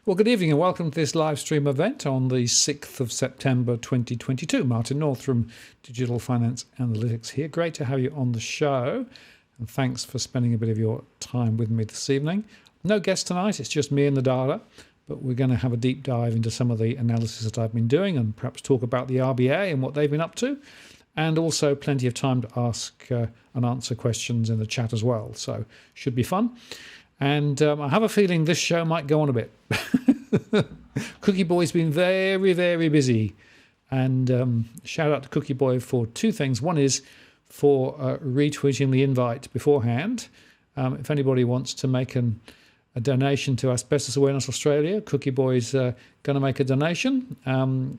Well, good evening and welcome to this live stream event on the 6th of September 2022. Martin North from Digital Finance Analytics here. Great to have you on the show, and thanks for spending a bit of your time with me this evening. No guest tonight, it's just me and the data, but we're going to have a deep dive into some of the analysis that I've been doing and perhaps talk about the RBA and what they've been up to, and also plenty of time to ask and answer questions in the chat as well. So should be fun. And I have a feeling this show might go on a bit. Cookie Boy's been very, very busy. And shout out to Cookie Boy for two things. One is for retweeting the invite beforehand. If anybody wants to make a donation to Asbestos Awareness Australia, Cookie Boy's going to make a donation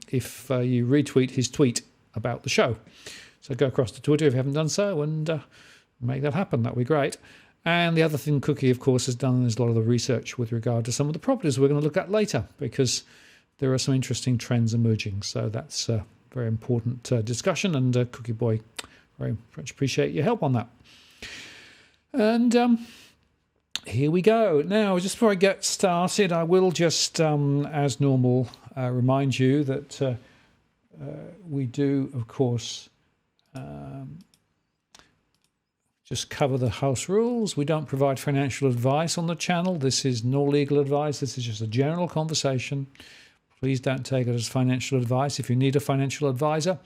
if you retweet his tweet about the show. So go across to Twitter if you haven't done so and make that happen. That would be great. And the other thing Cookie, of course, has done is a lot of the research with regard to some of the properties we're going to look at later, because there are some interesting trends emerging. So that's a very important discussion, and Cookie Boy, very much appreciate your help on that. And here we go. Now, just before I get started, I will just, as normal, remind you that we do, of course, just cover the house rules. We don't provide financial advice on the channel. This is no legal advice. This is just a general conversation. Please don't take it as financial advice. If you need a financial advisor,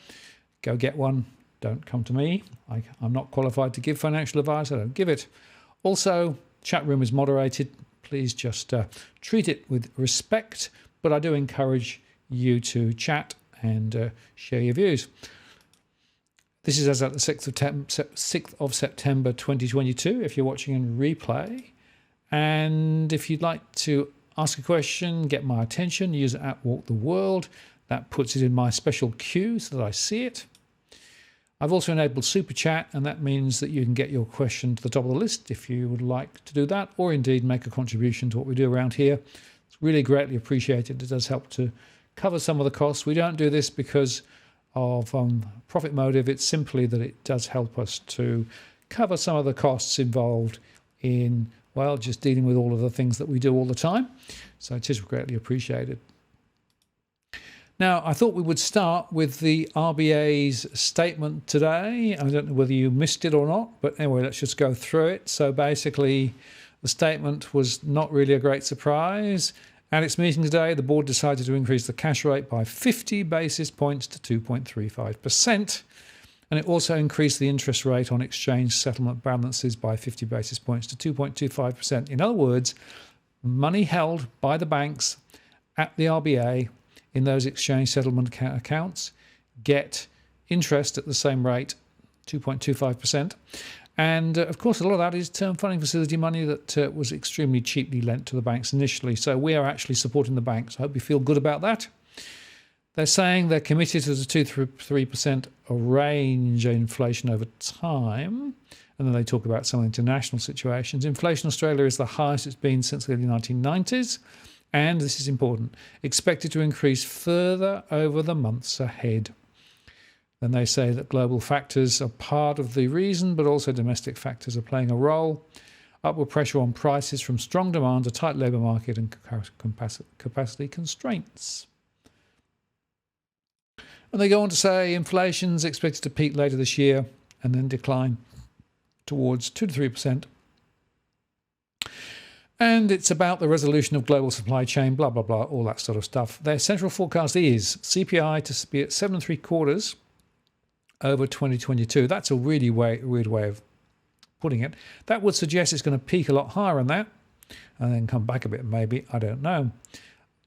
go get one. Don't come to me. I'm not qualified to give financial advice. I don't give it. Also, chat room is moderated. Please just treat it with respect. But I do encourage you to chat and share your views. This is as at the 6th of September 2022, if you're watching in replay. And if you'd like to ask a question, get my attention, use it at Walk the World. That puts it in my special queue so that I see it. I've also enabled Super Chat, and that means that you can get your question to the top of the list if you would like to do that, or indeed make a contribution to what we do around here. It's really greatly appreciated. It does help to cover some of the costs. We don't do this because of profit motive. It's simply that it does help us to cover some of the costs involved in, well, just dealing with all of the things that we do all the time. So it is greatly appreciated. Now, I thought we would start with the RBA's statement today. I don't know whether you missed it or not, but anyway, let's just go through it. So basically, the statement was not really a great surprise. At its meeting today, the board decided to increase the cash rate by 50 basis points to 2.35%. And it also increased the interest rate on exchange settlement balances by 50 basis points to 2.25%. In other words, money held by the banks at the RBA in those exchange settlement accounts get interest at the same rate, 2.25%. And of course, a lot of that is term funding facility money that was extremely cheaply lent to the banks initially. So we are actually supporting the banks. I hope you feel good about that. They're saying they're committed to the 2-3% range of inflation over time. And then they talk about some international situations. Inflation in Australia is the highest it's been since the early 1990s. And this is important, expected to increase further over the months ahead. Then they say that global factors are part of the reason, but also domestic factors are playing a role. Upward pressure on prices from strong demand, a tight labour market and capacity constraints. And they go on to say inflation is expected to peak later this year and then decline towards 2 to 3%. And it's about the resolution of global supply chain, blah, blah, blah, all that sort of stuff. Their central forecast is CPI to be at 7.75% over 2022. That's a really weird way of putting it. That would suggest it's going to peak a lot higher than that and then come back a bit, maybe. I don't know.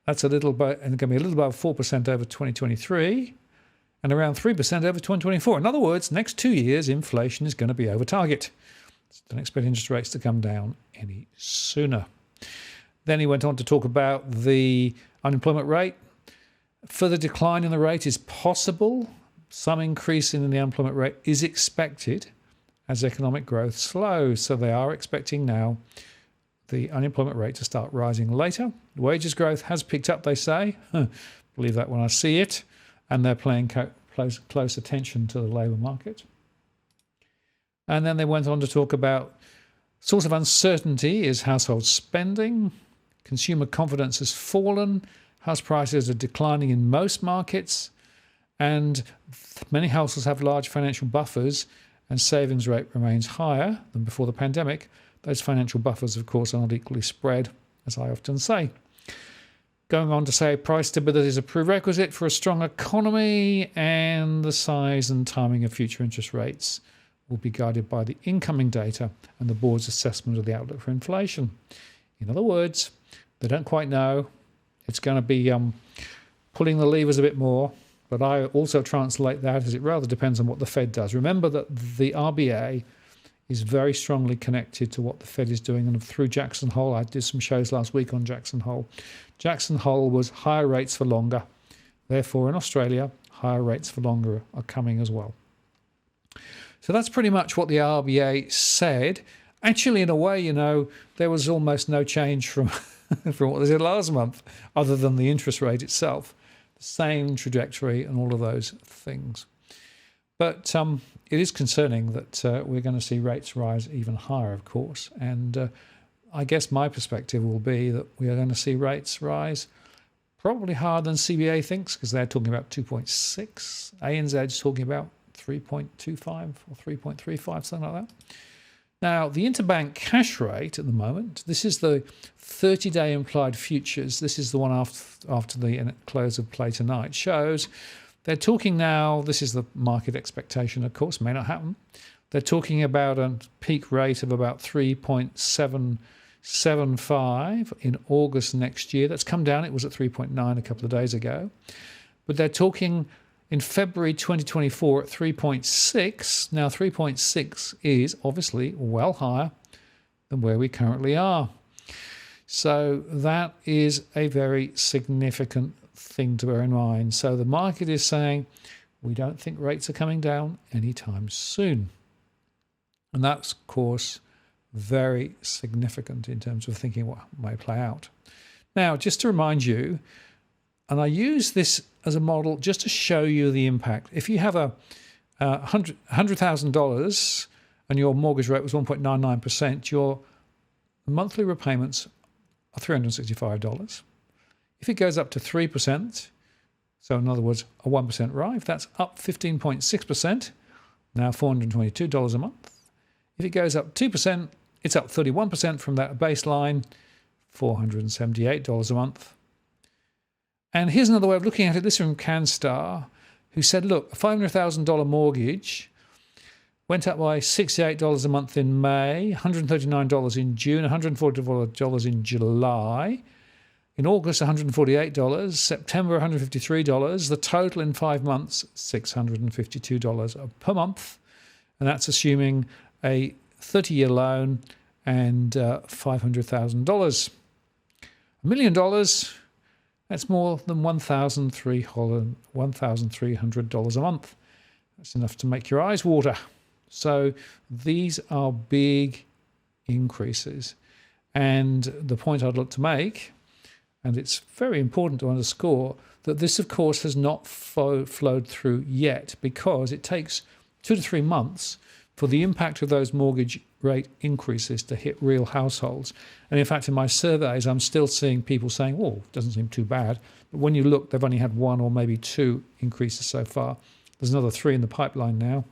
That's a little bit, and going to be a little above 4% over 2023 and around 3% over 2024. In other words, next 2 years, inflation is going to be over target. Don't expect interest rates to come down any sooner. Then he went on to talk about the unemployment rate. Further decline in the rate is possible. Some increase in the unemployment rate is expected as economic growth slows. So they are expecting now the unemployment rate to start rising later. Wages growth has picked up, they say. Believe that when I see it. And they're paying close attention to the labour market. And then they went on to talk about source of uncertainty is household spending. Consumer confidence has fallen. House prices are declining in most markets. And many households have large financial buffers, and savings rate remains higher than before the pandemic. Those financial buffers, of course, are not equally spread, as I often say. Going on to say price stability is a prerequisite for a strong economy, and the size and timing of future interest rates will be guided by the incoming data and the board's assessment of the outlook for inflation. In other words, they don't quite know. It's going to be pulling the levers a bit more, but I also translate that as it rather depends on what the Fed does. Remember that the RBA is very strongly connected to what the Fed is doing, and through Jackson Hole, I did some shows last week on Jackson Hole. Jackson Hole was higher rates for longer. Therefore, in Australia, higher rates for longer are coming as well. So that's pretty much what the RBA said. Actually, in a way, there was almost no change from, from what they did last month, other than the interest rate itself. The same trajectory and all of those things. But it is concerning that we're going to see rates rise even higher, of course. And I guess my perspective will be that we are going to see rates rise probably higher than CBA thinks, because they're talking about 2.6. ANZ's talking about 3.25 or 3.35, something like that. Now, the Interbank cash rate at the moment, this is the 30-day implied futures. This is the one after the close of play tonight. Shows they're talking now, this is the market expectation, of course, may not happen. They're talking about a peak rate of about 3.775 in August next year. That's come down. It was at 3.9 a couple of days ago. But they're talking in February 2024 at 3.6. Now, 3.6 is obviously well higher than where we currently are. So that is a very significant thing to bear in mind. So the market is saying we don't think rates are coming down anytime soon. And that's, of course, very significant in terms of thinking what may play out. Now, just to remind you, and I use this as a model just to show you the impact. If you have a $100,000 and your mortgage rate was 1.99%, your monthly repayments are $365. If it goes up to 3%, so in other words, a 1% rise, that's up 15.6%, now $422 a month. If it goes up 2%, it's up 31% from that baseline, $478 a month. And here's another way of looking at it. This is from CanStar, who said, look, a $500,000 mortgage went up by $68 a month in May, $139 in June, $140 in July. In August, $148, September, $153. The total in 5 months, $652 per month. And that's assuming a 30-year loan and $500,000. $1 million, that's more than $1,300 a month. That's enough to make your eyes water. So these are big increases. And the point I'd like to make, and it's very important to underscore, that this, of course, has not flowed through yet, because it takes 2 to 3 months for the impact of those mortgage rate increases to hit real households. And in fact, in my surveys, I'm still seeing people saying, oh, it doesn't seem too bad. But when you look, they've only had 1 or maybe 2 increases so far. There's another 3 in the pipeline now.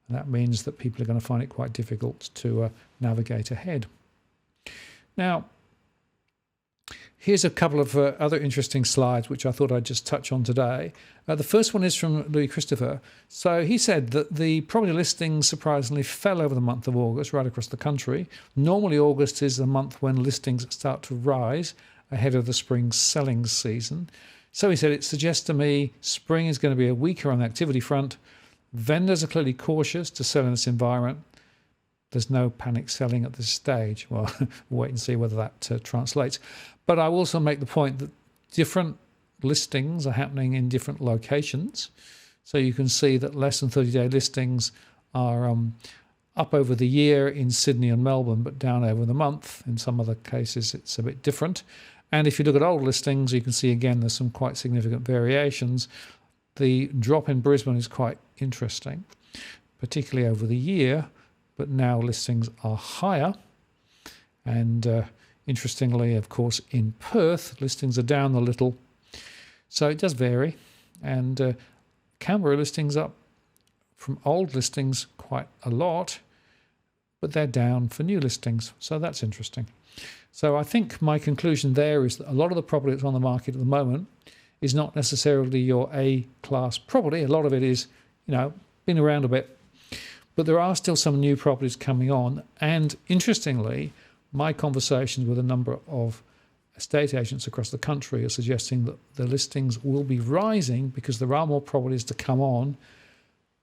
And that means that people are going to find it quite difficult to navigate ahead. Now, here's a couple of other interesting slides which I thought I'd just touch on today. The first one is from Louis Christopher. So he said that the property listings surprisingly fell over the month of August right across the country. Normally August is the month when listings start to rise ahead of the spring selling season. So he said, it suggests to me spring is going to be weaker on the activity front. Vendors are clearly cautious to sell in this environment. There's no panic selling at this stage. Well, we'll wait and see whether that translates. But I will also make the point that different listings are happening in different locations. So you can see that less than 30-day listings are up over the year in Sydney and Melbourne, but down over the month. In some other cases, it's a bit different. And if you look at old listings, you can see, again, there's some quite significant variations. The drop in Brisbane is quite interesting, particularly over the year. But now listings are higher. And Interestingly, of course, in Perth, listings are down a little. So it does vary. And Canberra listings up from old listings quite a lot, but they're down for new listings. So that's interesting. So I think my conclusion there is that a lot of the property that's on the market at the moment is not necessarily your A-class property. A lot of it is, been around a bit. But there are still some new properties coming on. And interestingly, my conversations with a number of estate agents across the country are suggesting that the listings will be rising because there are more properties to come on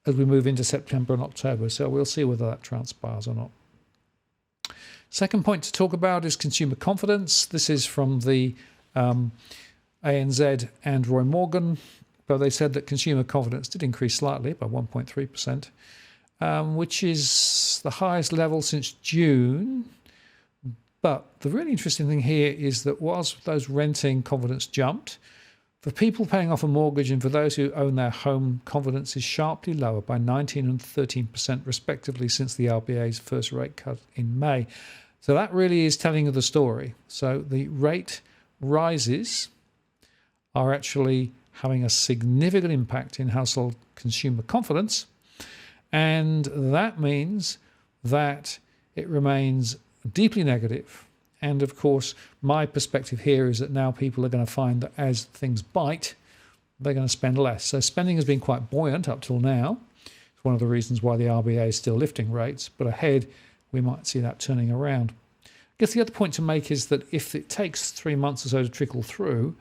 as we move into September and October. So we'll see whether that transpires or not. Second point to talk about is consumer confidence. This is from the ANZ and Roy Morgan, but they said that consumer confidence did increase slightly by 1.3%, which is the highest level since June. But the really interesting thing here is that whilst those renting confidence jumped, for people paying off a mortgage and for those who own their home, confidence is sharply lower by 19 and 13% respectively since the RBA's first rate cut in May. So that really is telling you the story. So the rate rises are actually having a significant impact in household consumer confidence. And that means that it remains deeply negative. And of course, my perspective here is that now people are going to find that as things bite, they're going to spend less. So spending has been quite buoyant up till now. It's one of the reasons why the RBA is still lifting rates, but ahead we might see that turning around. I guess the other point to make is that if it takes 3 months or so to trickle through,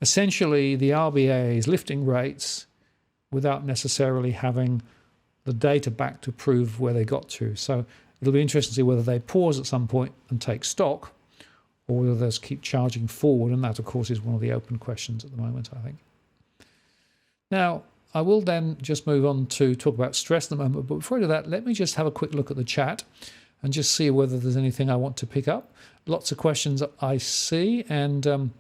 essentially the RBA is lifting rates without necessarily having the data back to prove where they got to. So it'll be interesting to see whether they pause at some point and take stock, or whether they just keep charging forward. And that, of course, is one of the open questions at the moment, I think. Now, I will then just move on to talk about stress at the moment. But before I do that, let me just have a quick look at the chat and just see whether there's anything I want to pick up. Lots of questions I see, and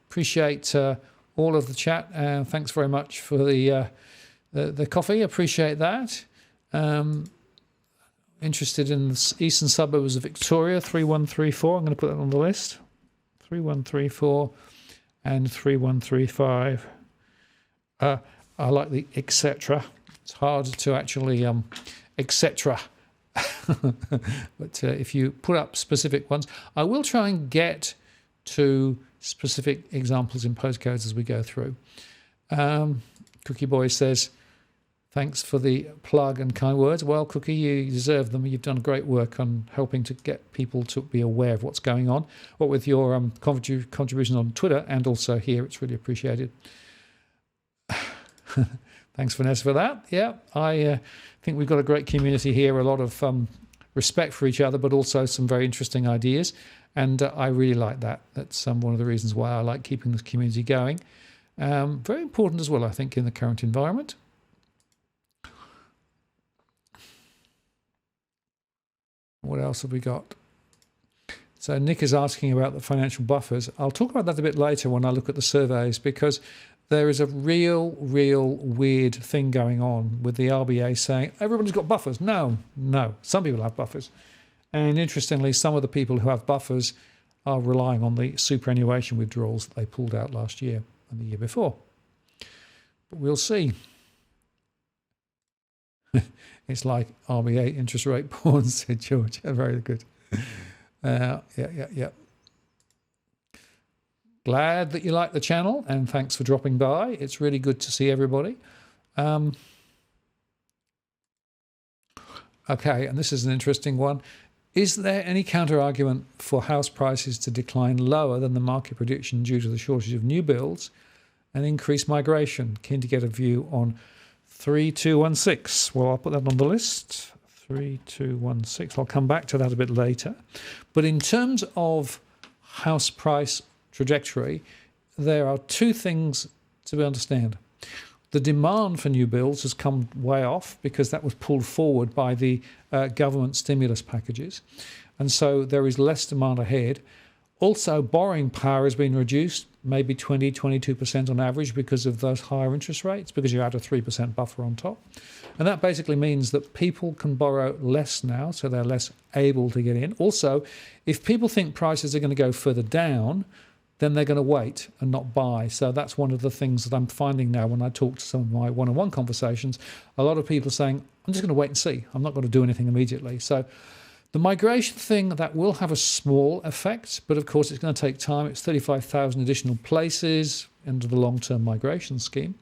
appreciate all of the chat. Thanks very much for the coffee. Appreciate that. Interested in the eastern suburbs of Victoria, 3134. I'm going to put that on the list. 3134 and 3135. I like the etc. It's hard to actually etc. But if you put up specific ones, I will try and get to specific examples in postcodes as we go through. Cookie Boy says, thanks for the plug and kind words. Well, Cookie, you deserve them. You've done great work on helping to get people to be aware of what's going on. What with your contribution on Twitter and also here, it's really appreciated. Thanks, Vanessa, for that. Yeah, I think we've got a great community here, a lot of respect for each other, but also some very interesting ideas. And I really like that. That's one of the reasons why I like keeping this community going. Very important as well, I think, in the current environment. What else have we got? So Nick is asking about the financial buffers. I'll talk about that a bit later when I look at the surveys, because there is a real weird thing going on with the RBA saying everybody's got buffers. No. Some people have buffers. And interestingly, some of the people who have buffers are relying on the superannuation withdrawals that they pulled out last year and the year before. But we'll see. It's like RBA interest rate pawns, said George. Very good. Yeah. Glad that you like the channel, and thanks for dropping by. It's really good to see everybody. Okay, and this is an interesting one. Is there any counter-argument for house prices to decline lower than the market prediction due to the shortage of new builds and increased migration? Keen to get a view on 3216. Well, I'll put that on the list. 3216. I'll come back to that a bit later. But in terms of house price trajectory, there are two things to understand. The demand for new builds has come way off because that was pulled forward by the government stimulus packages. And so there is less demand ahead. Also, borrowing power has been reduced maybe 20, 22% on average because of those higher interest rates, because you add a 3% buffer on top. And that basically means that people can borrow less now, so they're less able to get in. Also, if people think prices are going to go further down, then they're going to wait and not buy. So that's one of the things that I'm finding now when I talk to some of my one-on-one conversations. A lot of people are saying, I'm just going to wait and see. I'm not going to do anything immediately. So the migration thing, that will have a small effect, but of course it's going to take time. It's 35,000 additional places into the long-term migration scheme.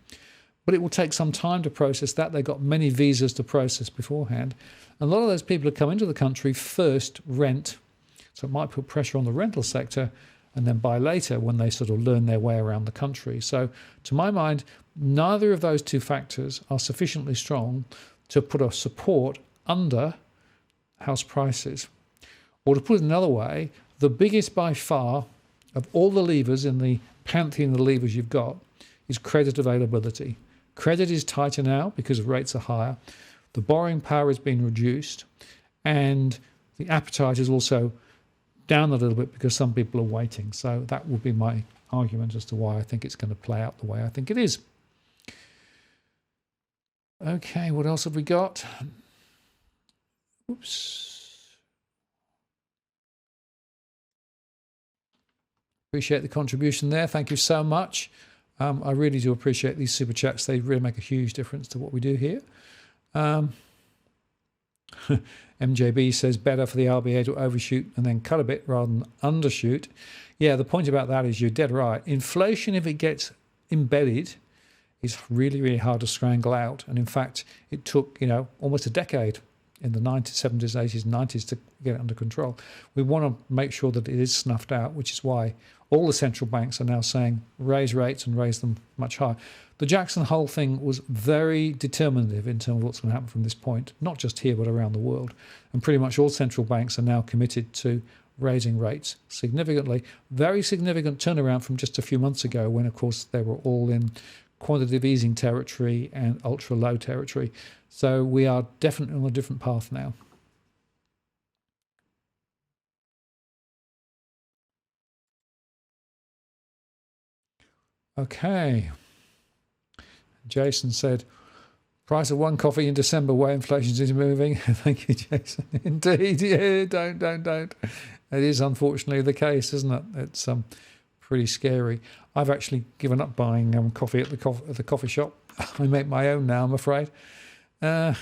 But it will take some time to process that. They've got many visas to process beforehand. And a lot of those people who come into the country first rent, so it might put pressure on the rental sector, and then buy later when they sort of learn their way around the country. So to my mind, neither of those two factors are sufficiently strong to put a support under house prices. Or to put it another way, the biggest by far of all the levers in the pantheon of the levers you've got is credit availability. Credit is tighter now because rates are higher. The borrowing power has been reduced, and the appetite is also down a little bit because some people are waiting. So that would be my argument as to why I think it's going to play out the way I think it is. Okay, what else have we got? Oops. Appreciate the contribution there. Thank you so much. I really do appreciate these super chats. They really make a huge difference to what we do here. MJB says better for the RBA to overshoot and then cut a bit rather than undershoot. Yeah, the point about that is you're dead right. Inflation, if it gets embedded, is really, really hard to strangle out. And in fact, it took, almost a decade in the 90s, 70s, 80s, 90s to get it under control. We want to make sure that it is snuffed out, which is why all the central banks are now saying raise rates and raise them much higher. The Jackson Hole thing was very determinative in terms of what's going to happen from this point, not just here but around the world. And pretty much all central banks are now committed to raising rates significantly. Very significant turnaround from just a few months ago when, of course, they were all in quantitative easing territory and ultra low territory. So we are definitely on a different path now. Okay. Jason said, price of one coffee in December, way inflation is moving. Thank you, Jason. Indeed, yeah, don't. It is unfortunately the case, isn't it? It's pretty scary. I've actually given up buying coffee at the coffee shop. I make my own now, I'm afraid. And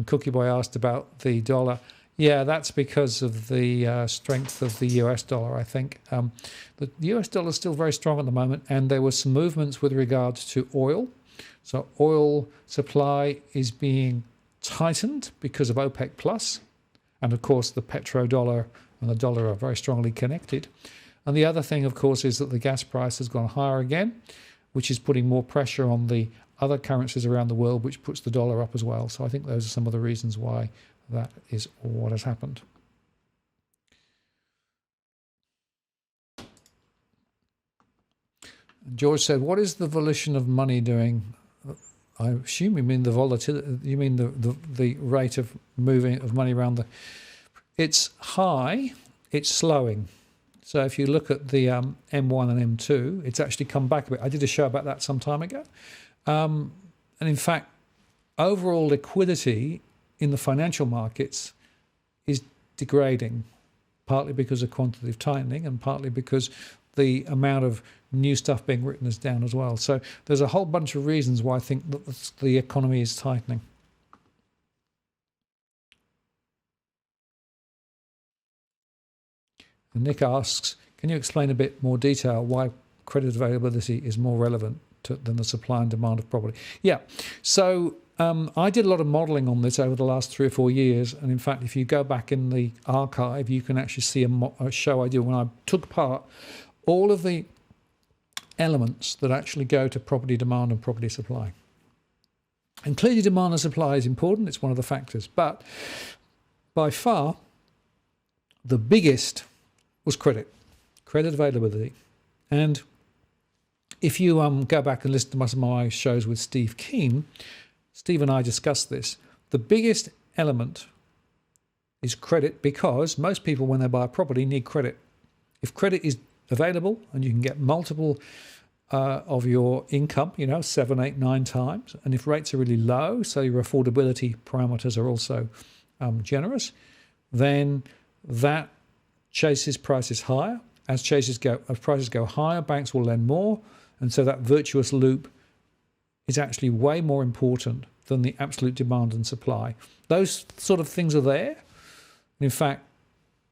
Cookie Boy asked about the dollar. Yeah, that's because of the strength of the US dollar, I think. The US dollar is still very strong at the moment, and there were some movements with regards to oil. So oil supply is being tightened because of OPEC Plus. And of course, the petrodollar and the dollar are very strongly connected. And the other thing, of course, is that the gas price has gone higher again, which is putting more pressure on the other currencies around the world, which puts the dollar up as well. So I think those are some of the reasons why that is what has happened. George said, what is the volition of money doing? I assume you mean the volatility, you mean the rate of moving of money around the... It's high, it's slowing. So if you look at the M1 and M2, it's actually come back a bit. I did a show about that some time ago. And in fact, overall liquidity in the financial markets is degrading, partly because of quantitative tightening and partly because the amount of new stuff being written is down as well. So there's a whole bunch of reasons why I think that the economy is tightening. And Nick asks, can you explain a bit more detail why credit availability is more relevant than the supply and demand of property? Yeah, so I did a lot of modelling on this over the last 3 or 4 years, and in fact, if you go back in the archive, you can actually see a show I did when I took apart all of the elements that actually go to property demand and property supply. And clearly demand and supply is important, it's one of the factors, but by far the biggest was credit availability. And if you go back and listen to some of my shows with Steve Keen, Steve and I discussed this. The biggest element is credit because most people, when they buy a property, need credit. If credit is available, and you can get multiple of your income, 7, 8, 9 times. And if rates are really low, so your affordability parameters are also generous, then that chases prices higher. As prices go higher, banks will lend more, and so that virtuous loop is actually way more important than the absolute demand and supply. Those sort of things are there. And in fact,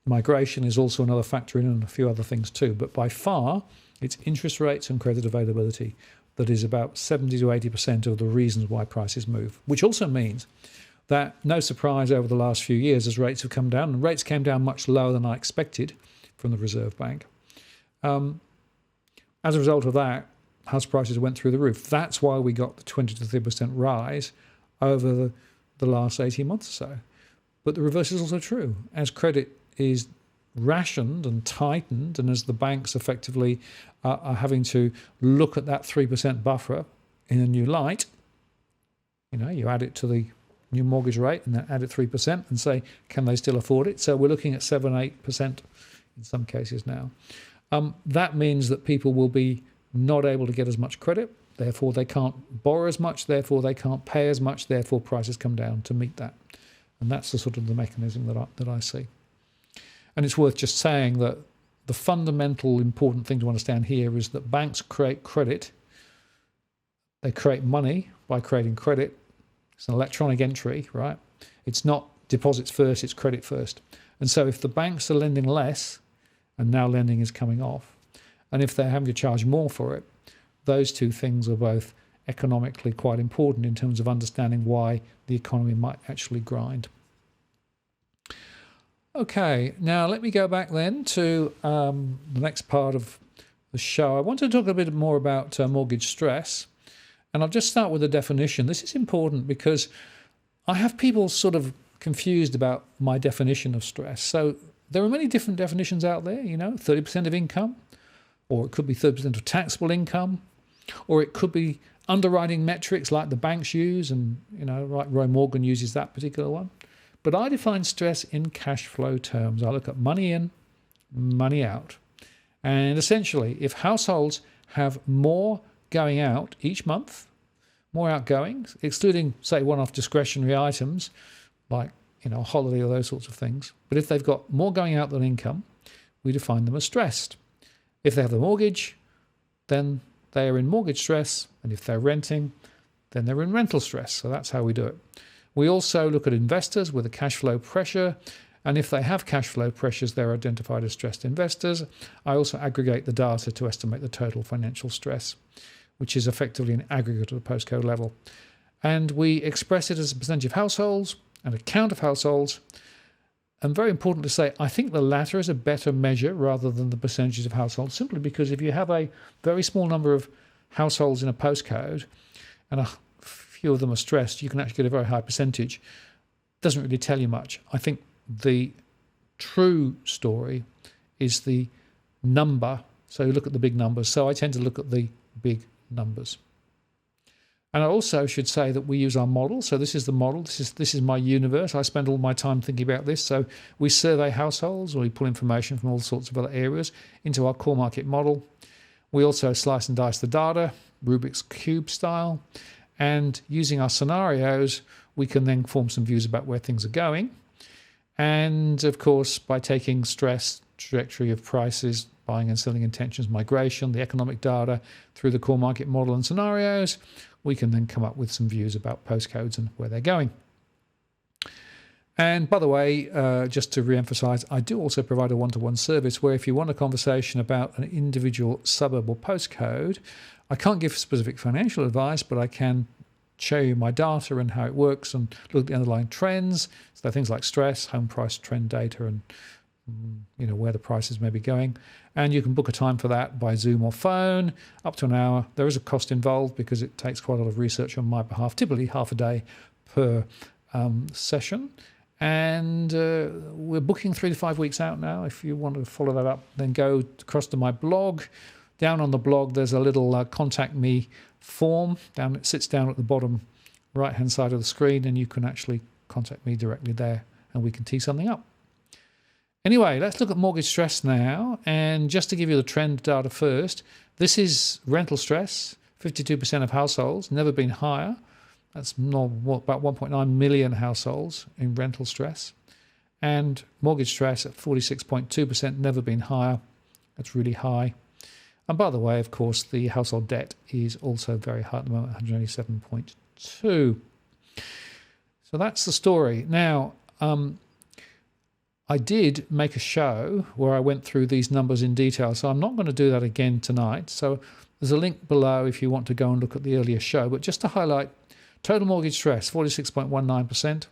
migration is also another factor in, and a few other things too. But by far, it's interest rates and credit availability that is about 70 to 80% of the reasons why prices move, which also means that, no surprise, over the last few years as rates have come down, and rates came down much lower than I expected from the Reserve Bank. As a result of that, house prices went through the roof. That's why we got the 20 to 30% rise over the last 18 months or so. But the reverse is also true. As credit is rationed and tightened, and as the banks effectively are having to look at that 3% buffer in a new light, you add it to the new mortgage rate and then add it 3% and say, can they still afford it? So we're looking at 7, 8% in some cases now. That means that people will be not able to get as much credit, therefore they can't borrow as much, therefore they can't pay as much, therefore prices come down to meet that. And that's the sort of the mechanism that I see. And it's worth just saying that the fundamental important thing to understand here is that banks create credit. They create money by creating credit. It's an electronic entry, right? It's not deposits first, it's credit first. And so if the banks are lending less, and now lending is coming off, and if they're having to charge more for it, those two things are both economically quite important in terms of understanding why the economy might actually grind. Okay, now let me go back then to the next part of the show. I want to talk a bit more about mortgage stress, and I'll just start with a definition. This is important because I have people sort of confused about my definition of stress. So there are many different definitions out there, 30% of income, or it could be 30% of taxable income, or it could be underwriting metrics like the banks use, and like Roy Morgan uses that particular one. But I define stress in cash flow terms. I look at money in, money out. And essentially, if households have more going out each month, more outgoings, excluding, say, one-off discretionary items like, a holiday or those sorts of things. But if they've got more going out than income, we define them as stressed. If they have the mortgage, then they are in mortgage stress. And if they're renting, then they're in rental stress. So that's how we do it. We also look at investors with a cash flow pressure. And if they have cash flow pressures, they're identified as stressed investors. I also aggregate the data to estimate the total financial stress, which is effectively an aggregate at the postcode level. And we express it as a percentage of households and a count of households. And very important to say, I think the latter is a better measure rather than the percentages of households, simply because if you have a very small number of households in a postcode and a few of them are stressed, you can actually get a very high percentage. It doesn't really tell you much. I think the true story is the number. So you look at the big numbers. So I tend to look at the big numbers. And I also should say that we use our model. So this is the model. This is my universe. I spend all my time thinking about this. So we survey households, or we pull information from all sorts of other areas into our core market model. We also slice and dice the data, Rubik's Cube style. And using our scenarios, we can then form some views about where things are going. And of course, by taking stress, trajectory of prices, buying and selling intentions, migration, the economic data through the core market model and scenarios, we can then come up with some views about postcodes and where they're going. And by the way, just to re-emphasize, I do also provide a one-to-one service where if you want a conversation about an individual suburb or postcode, I can't give specific financial advice, but I can show you my data and how it works and look at the underlying trends. So things like stress, home price trend data, and where the prices may be going. And you can book a time for that by Zoom or phone, up to an hour. There is a cost involved because it takes quite a lot of research on my behalf, typically half a day per session. And we're booking 3 to 5 weeks out now. If you want to follow that up, then go across to my blog. Down on the blog, there's a little contact me form. It sits down at the bottom right-hand side of the screen, and you can actually contact me directly there, and we can tee something up. Anyway, let's look at mortgage stress now. And just to give you the trend data first, this is rental stress. 52% of households, never been higher. That's about 1.9 million households in rental stress. And mortgage stress at 46.2%, never been higher. That's really high. And by the way, of course, the household debt is also very high at the moment, 187.2. So that's the story. Now, I did make a show where I went through these numbers in detail, so I'm not going to do that again tonight. So there's a link below if you want to go and look at the earlier show. But just to highlight, total mortgage stress, 46.19%.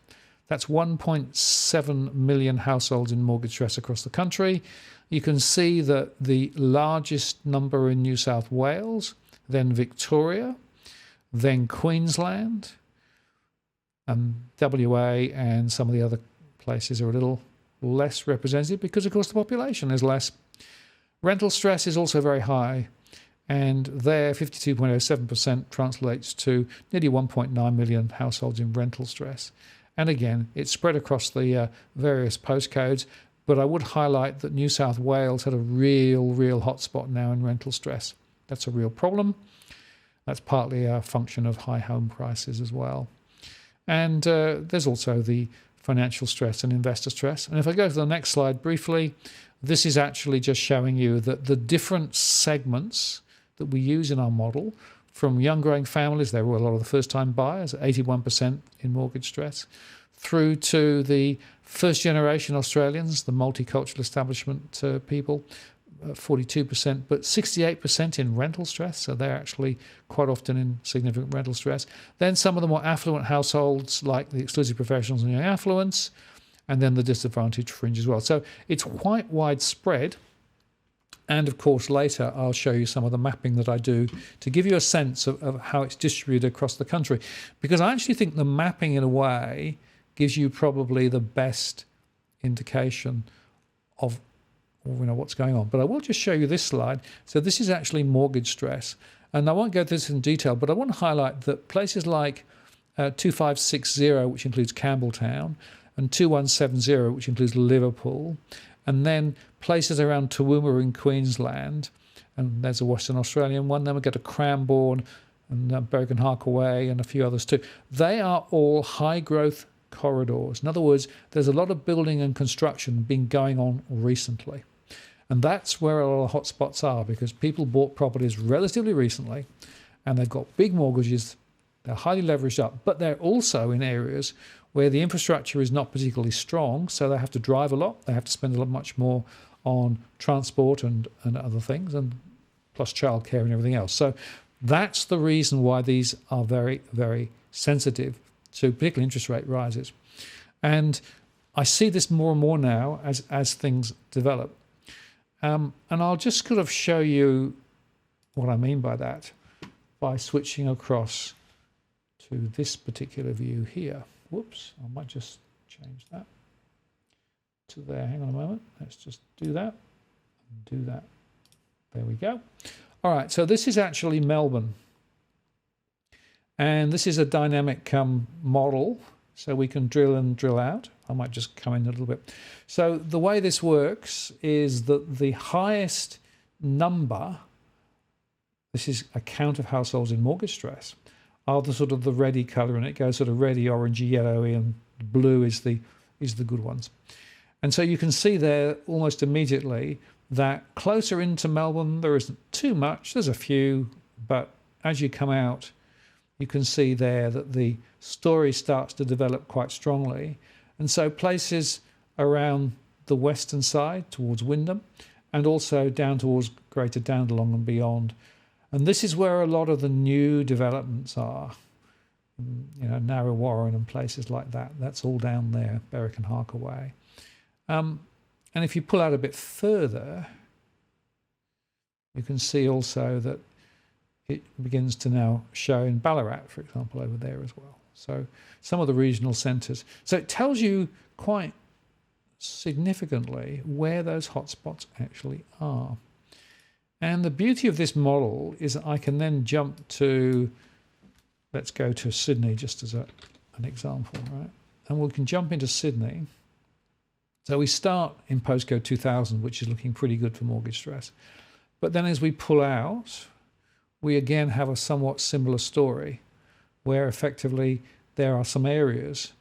That's 1.7 million households in mortgage stress across the country. You can see that the largest number in New South Wales, then Victoria, then Queensland, WA, and some of the other places are a little less represented because, of course, the population is less. Rental stress is also very high, and there 52.07% translates to nearly 1.9 million households in rental stress. And again, it's spread across the various postcodes, but I would highlight that New South Wales had a real hotspot now in rental stress. That's a real problem. That's partly a function of high home prices as well. And there's also the financial stress and investor stress. And if I go to the next slide briefly, this is actually just showing you that the different segments that we use in our model, from young growing families, there were a lot of the first-time buyers, 81% in mortgage stress, through to the first-generation Australians, the multicultural establishment people, 42%, but 68% in rental stress, so they're actually quite often in significant rental stress. Then some of the more affluent households, like the exclusive professionals and young affluents, and then the disadvantaged fringe as well. So it's quite widespread. And of course, later I'll show you some of the mapping that I do to give you a sense of how it's distributed across the country. Because I actually think the mapping, in a way, gives you probably the best indication of what's going on. But I will just show you this slide. So this is actually mortgage stress. And I won't go through this in detail, but I want to highlight that places like 2560, which includes Campbelltown, and 2170, which includes Liverpool, and then places around Toowoomba in Queensland, and there's a Western Australian one. Then we go to Cranbourne and Berwick and Harkaway and a few others too. They are all high growth corridors. In other words, there's a lot of building and construction been going on recently. And that's where a lot of hotspots are, because people bought properties relatively recently and they've got big mortgages, they're highly leveraged up, but they're also in areas where the infrastructure is not particularly strong, so they have to drive a lot, they have to spend a lot much more on transport and other things, and plus childcare and everything else. So that's the reason why these are very, very sensitive to particularly interest rate rises. And I see this more and more now as things develop. And I'll just kind of show you what I mean by that by switching across to this particular view here. Whoops, I might just change that to there. Hang on a moment. Let's just do that and do that. There we go. All right, so this is actually Melbourne. And this is a dynamic model, so we can drill in, drill out. I might just come in a little bit. So the way this works is that the highest number, this is a count of households in mortgage stress, are the sort of the reddy colour, and it goes sort of reddy, orangey, yellowy, and blue is the good ones. And so you can see there almost immediately that closer into Melbourne there isn't too much. There's a few, but as you come out, you can see there that the story starts to develop quite strongly. And so places around the western side towards Wyndham, and also down towards Greater Dandenong and beyond. And this is where a lot of the new developments are, Narre Warren and places like that. That's all down there, Berwick and Harkaway. And if you pull out a bit further, you can see also that it begins to now show in Ballarat, for example, over there as well. So some of the regional centres. So it tells you quite significantly where those hotspots actually are. And the beauty of this model is that I can then jump to, let's go to Sydney just as an example, right? And we can jump into Sydney. So we start in postcode 2000, which is looking pretty good for mortgage stress. But then as we pull out, we again have a somewhat similar story where effectively there are some areas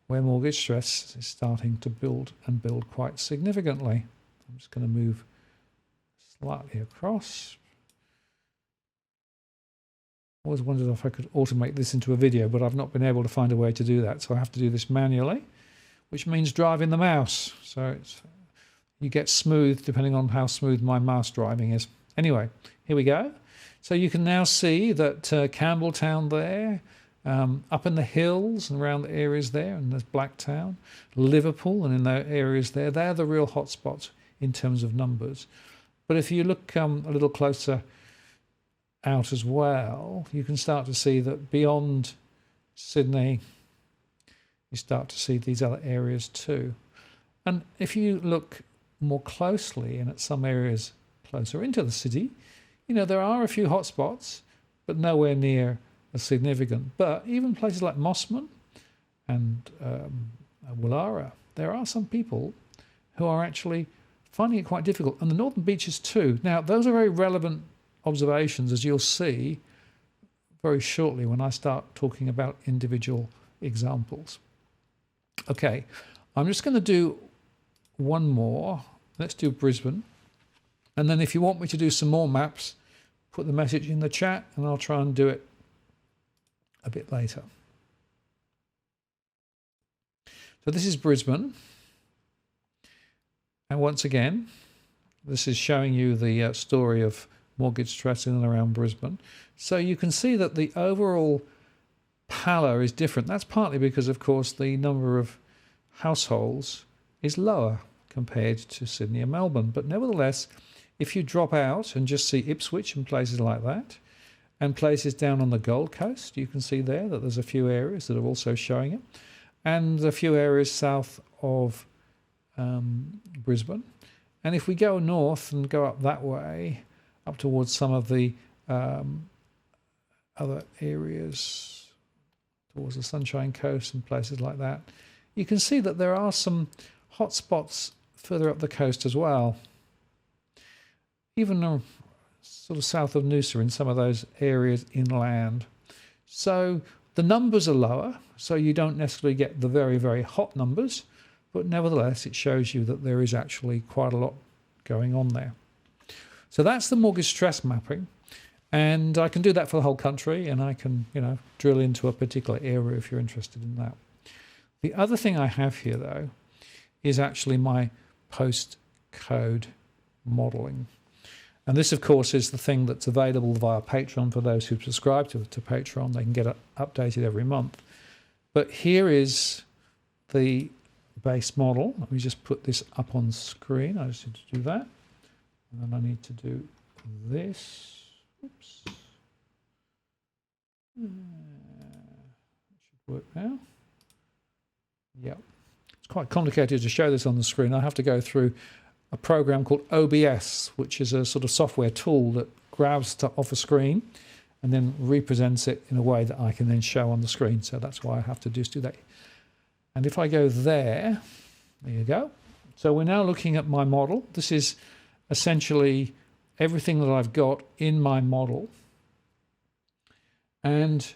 where mortgage stress is starting to build and build quite significantly. I'm just going to move slightly across. Always wondered if I could automate this into a video, but I've not been able to find a way to do that. So I have to do this manually, which means driving the mouse. So you get smooth depending on how smooth my mouse driving is. Anyway, here we go. So you can now see that Campbelltown there, up in the hills and around the areas there, and there's Blacktown, Liverpool, and in those areas there, they're the real hotspots in terms of numbers. But if you look a little closer out as well, you can start to see that beyond Sydney, you start to see these other areas too. And if you look more closely and at some areas closer into the city, you know, there are a few hotspots, but nowhere near as significant. But even places like Mossman and Woollahra, there are some people who are actually finding it quite difficult. And the Northern Beaches too. Now, those are very relevant observations, as you'll see very shortly when I start talking about individual examples. Okay, I'm just going to do one more. Let's do Brisbane. And then if you want me to do some more maps, put the message in the chat and I'll try and do it a bit later. So this is Brisbane. And once again, this is showing you the story of mortgage stress in and around Brisbane. So you can see that the overall pallor is different. That's partly because, of course, the number of households is lower compared to Sydney and Melbourne. But nevertheless, if you drop out and just see Ipswich and places like that, and places down on the Gold Coast, you can see there that there's a few areas that are also showing it, and a few areas south of Brisbane. And if we go north and go up that way, up towards some of the other areas, towards the Sunshine Coast and places like that, you can see that there are some hot spots further up the coast as well. Even sort of south of Noosa in some of those areas inland. So the numbers are lower, so you don't necessarily get the very, very hot numbers, but nevertheless it shows you that there is actually quite a lot going on there. So that's the mortgage stress mapping, and I can do that for the whole country, and I can, you know, drill into a particular area if you're interested in that. The other thing I have here, though, is actually my postcode modelling. And this, of course, is the thing that's available via Patreon for those who subscribe to Patreon. They can get it updated every month. But here is the base model. Let me just put this up on screen. I just need to do that. And then I need to do this. Oops. It should work now. Yep. It's quite complicated to show this on the screen. I have to go through a program called OBS, which is a sort of software tool that grabs off a screen and then represents it in a way that I can then show on the screen. So that's why I have to just do that. And if I go there you go. So we're now looking at my model. This is essentially everything that I've got in my model. And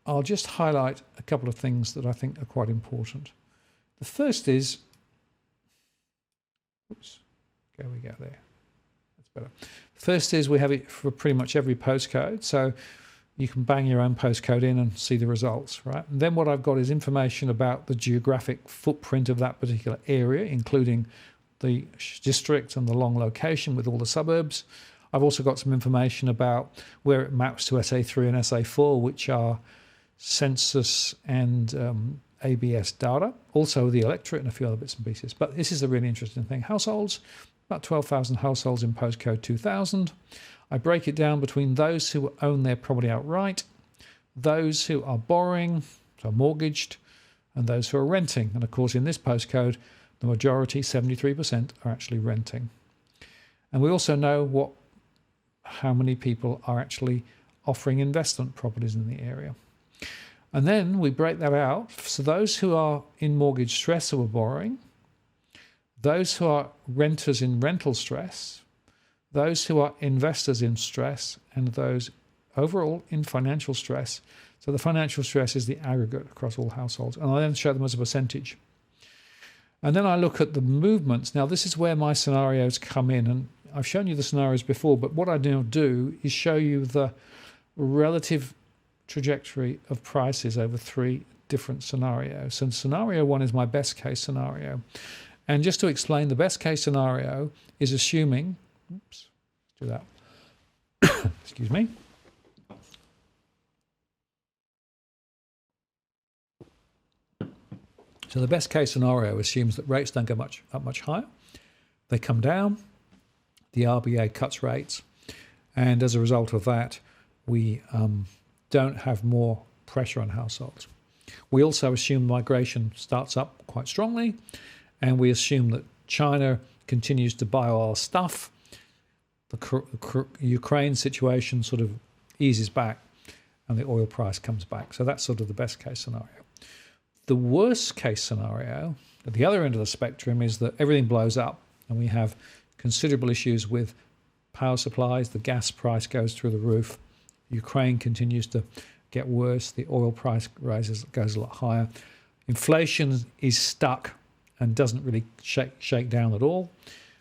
I'll just highlight a couple of things that I think are quite important. The first is, oops, there we go there. That's better. First is we have it for pretty much every postcode. So you can bang your own postcode in and see the results, right? And then what I've got is information about the geographic footprint of that particular area, including the district and the long location with all the suburbs. I've also got some information about where it maps to SA3 and SA4, which are census and ABS data. Also the electorate and a few other bits and pieces. But this is a really interesting thing. Households, about 12,000 households in postcode 2000. I break it down between those who own their property outright, those who are borrowing, so mortgaged, and those who are renting. And of course, in this postcode, the majority, 73%, are actually renting. And we also know how many people are actually offering investment properties in the area. And then we break that out. So those who are in mortgage stress or borrowing, those who are renters in rental stress, those who are investors in stress, and those overall in financial stress. So the financial stress is the aggregate across all households. And I then show them as a percentage. And then I look at the movements. Now, this is where my scenarios come in. And I've shown you the scenarios before, but what I now do is show you the relative trajectory of prices over 3 different scenarios. And scenario 1 is my best case scenario. And just to explain, the best case scenario is assuming, oops, do that, excuse me. So the best case scenario assumes that rates don't go much higher. They come down, the RBA cuts rates, and as a result of that, we don't have more pressure on households. We also assume migration starts up quite strongly, and we assume that China continues to buy all our stuff. The Ukraine situation sort of eases back, and the oil price comes back. So that's sort of the best case scenario. The worst case scenario at the other end of the spectrum is that everything blows up and we have considerable issues with power supplies. The gas price goes through the roof. Ukraine continues to get worse. The oil price goes a lot higher. Inflation is stuck and doesn't really shake down at all.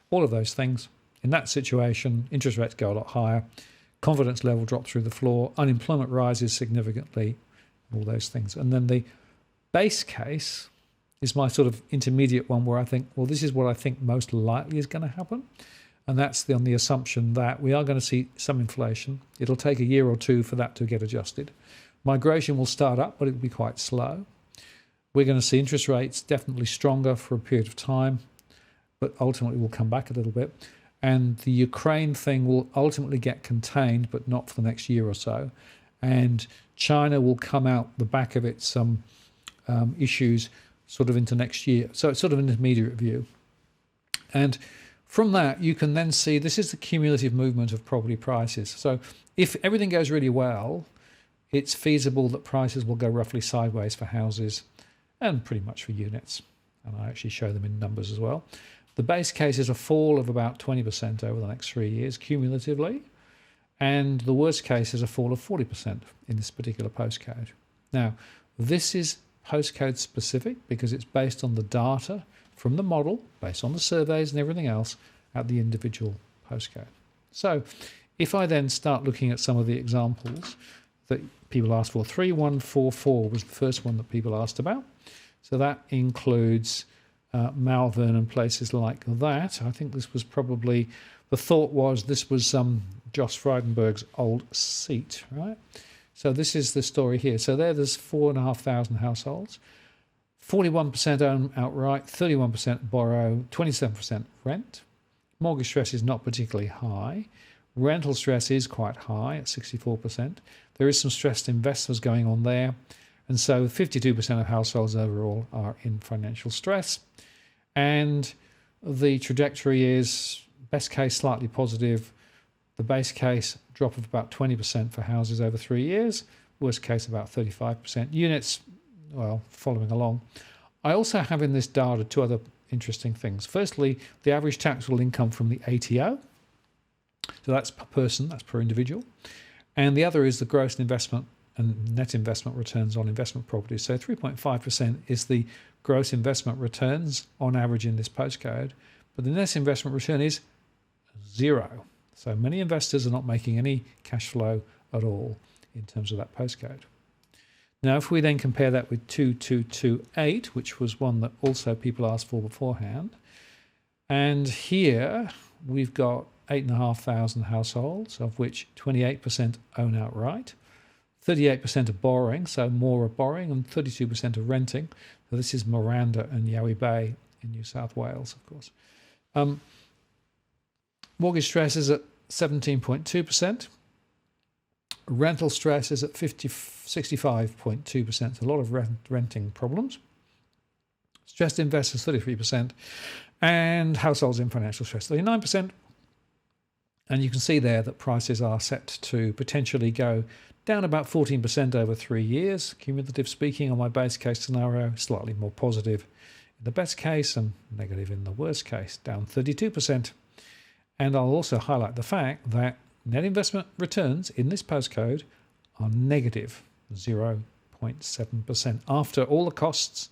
All of those things. In that situation, interest rates go a lot higher. Confidence level drops through the floor. Unemployment rises significantly. All those things. And then the base case is my sort of intermediate one where I think, well, this is what I think most likely is going to happen. And that's on the assumption that we are going to see some inflation. It'll take a year or 2 for that to get adjusted. Migration will start up, but it will be quite slow. We're going to see interest rates definitely stronger for a period of time, but ultimately will come back a little bit. And the Ukraine thing will ultimately get contained, but not for the next year or so. And China will come out the back of it some issues sort of into next year. So it's sort of an intermediate view. And from that, you can then see this is the cumulative movement of property prices. So if everything goes really well, it's feasible that prices will go roughly sideways for houses and pretty much for units. And I actually show them in numbers as well. The base case is a fall of about 20% over the next 3 years cumulatively. And the worst case is a fall of 40% in this particular postcode. Now, this is postcode specific because it's based on the data from the model, based on the surveys and everything else at the individual postcode. So if I then start looking at some of the examples that people asked for, 3144 was the first one that people asked about. So that includes Malvern and places like that. I think this was probably, the thought was this was Joss Frydenberg's old seat, right? So this is the story here. So there's 4,500 households. 41% own outright, 31% borrow, 27% rent. Mortgage stress is not particularly high. Rental stress is quite high at 64%. There is some stressed investors going on there. And so 52% of households overall are in financial stress. And the trajectory is best case slightly positive. The base case drop of about 20% for houses over 3 years. Worst case about 35%. Units, well, following along. I also have in this data 2 other interesting things. Firstly, the average taxable income from the ATO. So that's per person, that's per individual. And the other is the gross investment and net investment returns on investment properties. So 3.5% is the gross investment returns on average in this postcode, but the net investment return is 0. So many investors are not making any cash flow at all in terms of that postcode. Now, if we then compare that with 2228, which was one that also people asked for beforehand, and here we've got 8,500 households, of which 28% own outright, 38% are borrowing, so more are borrowing, and 32% are renting. So this is Miranda and Yowie Bay in New South Wales, of course. Mortgage stress is at 17.2%. Rental stress is at 65.2%. A lot of renting problems. Stressed investors, 33%. And households in financial stress, 39%. And you can see there that prices are set to potentially go down about 14% over 3 years. Cumulative speaking on my base case scenario, slightly more positive in the best case and negative in the worst case, down 32%. And I'll also highlight the fact that net investment returns in this postcode are negative 0.7% after all the costs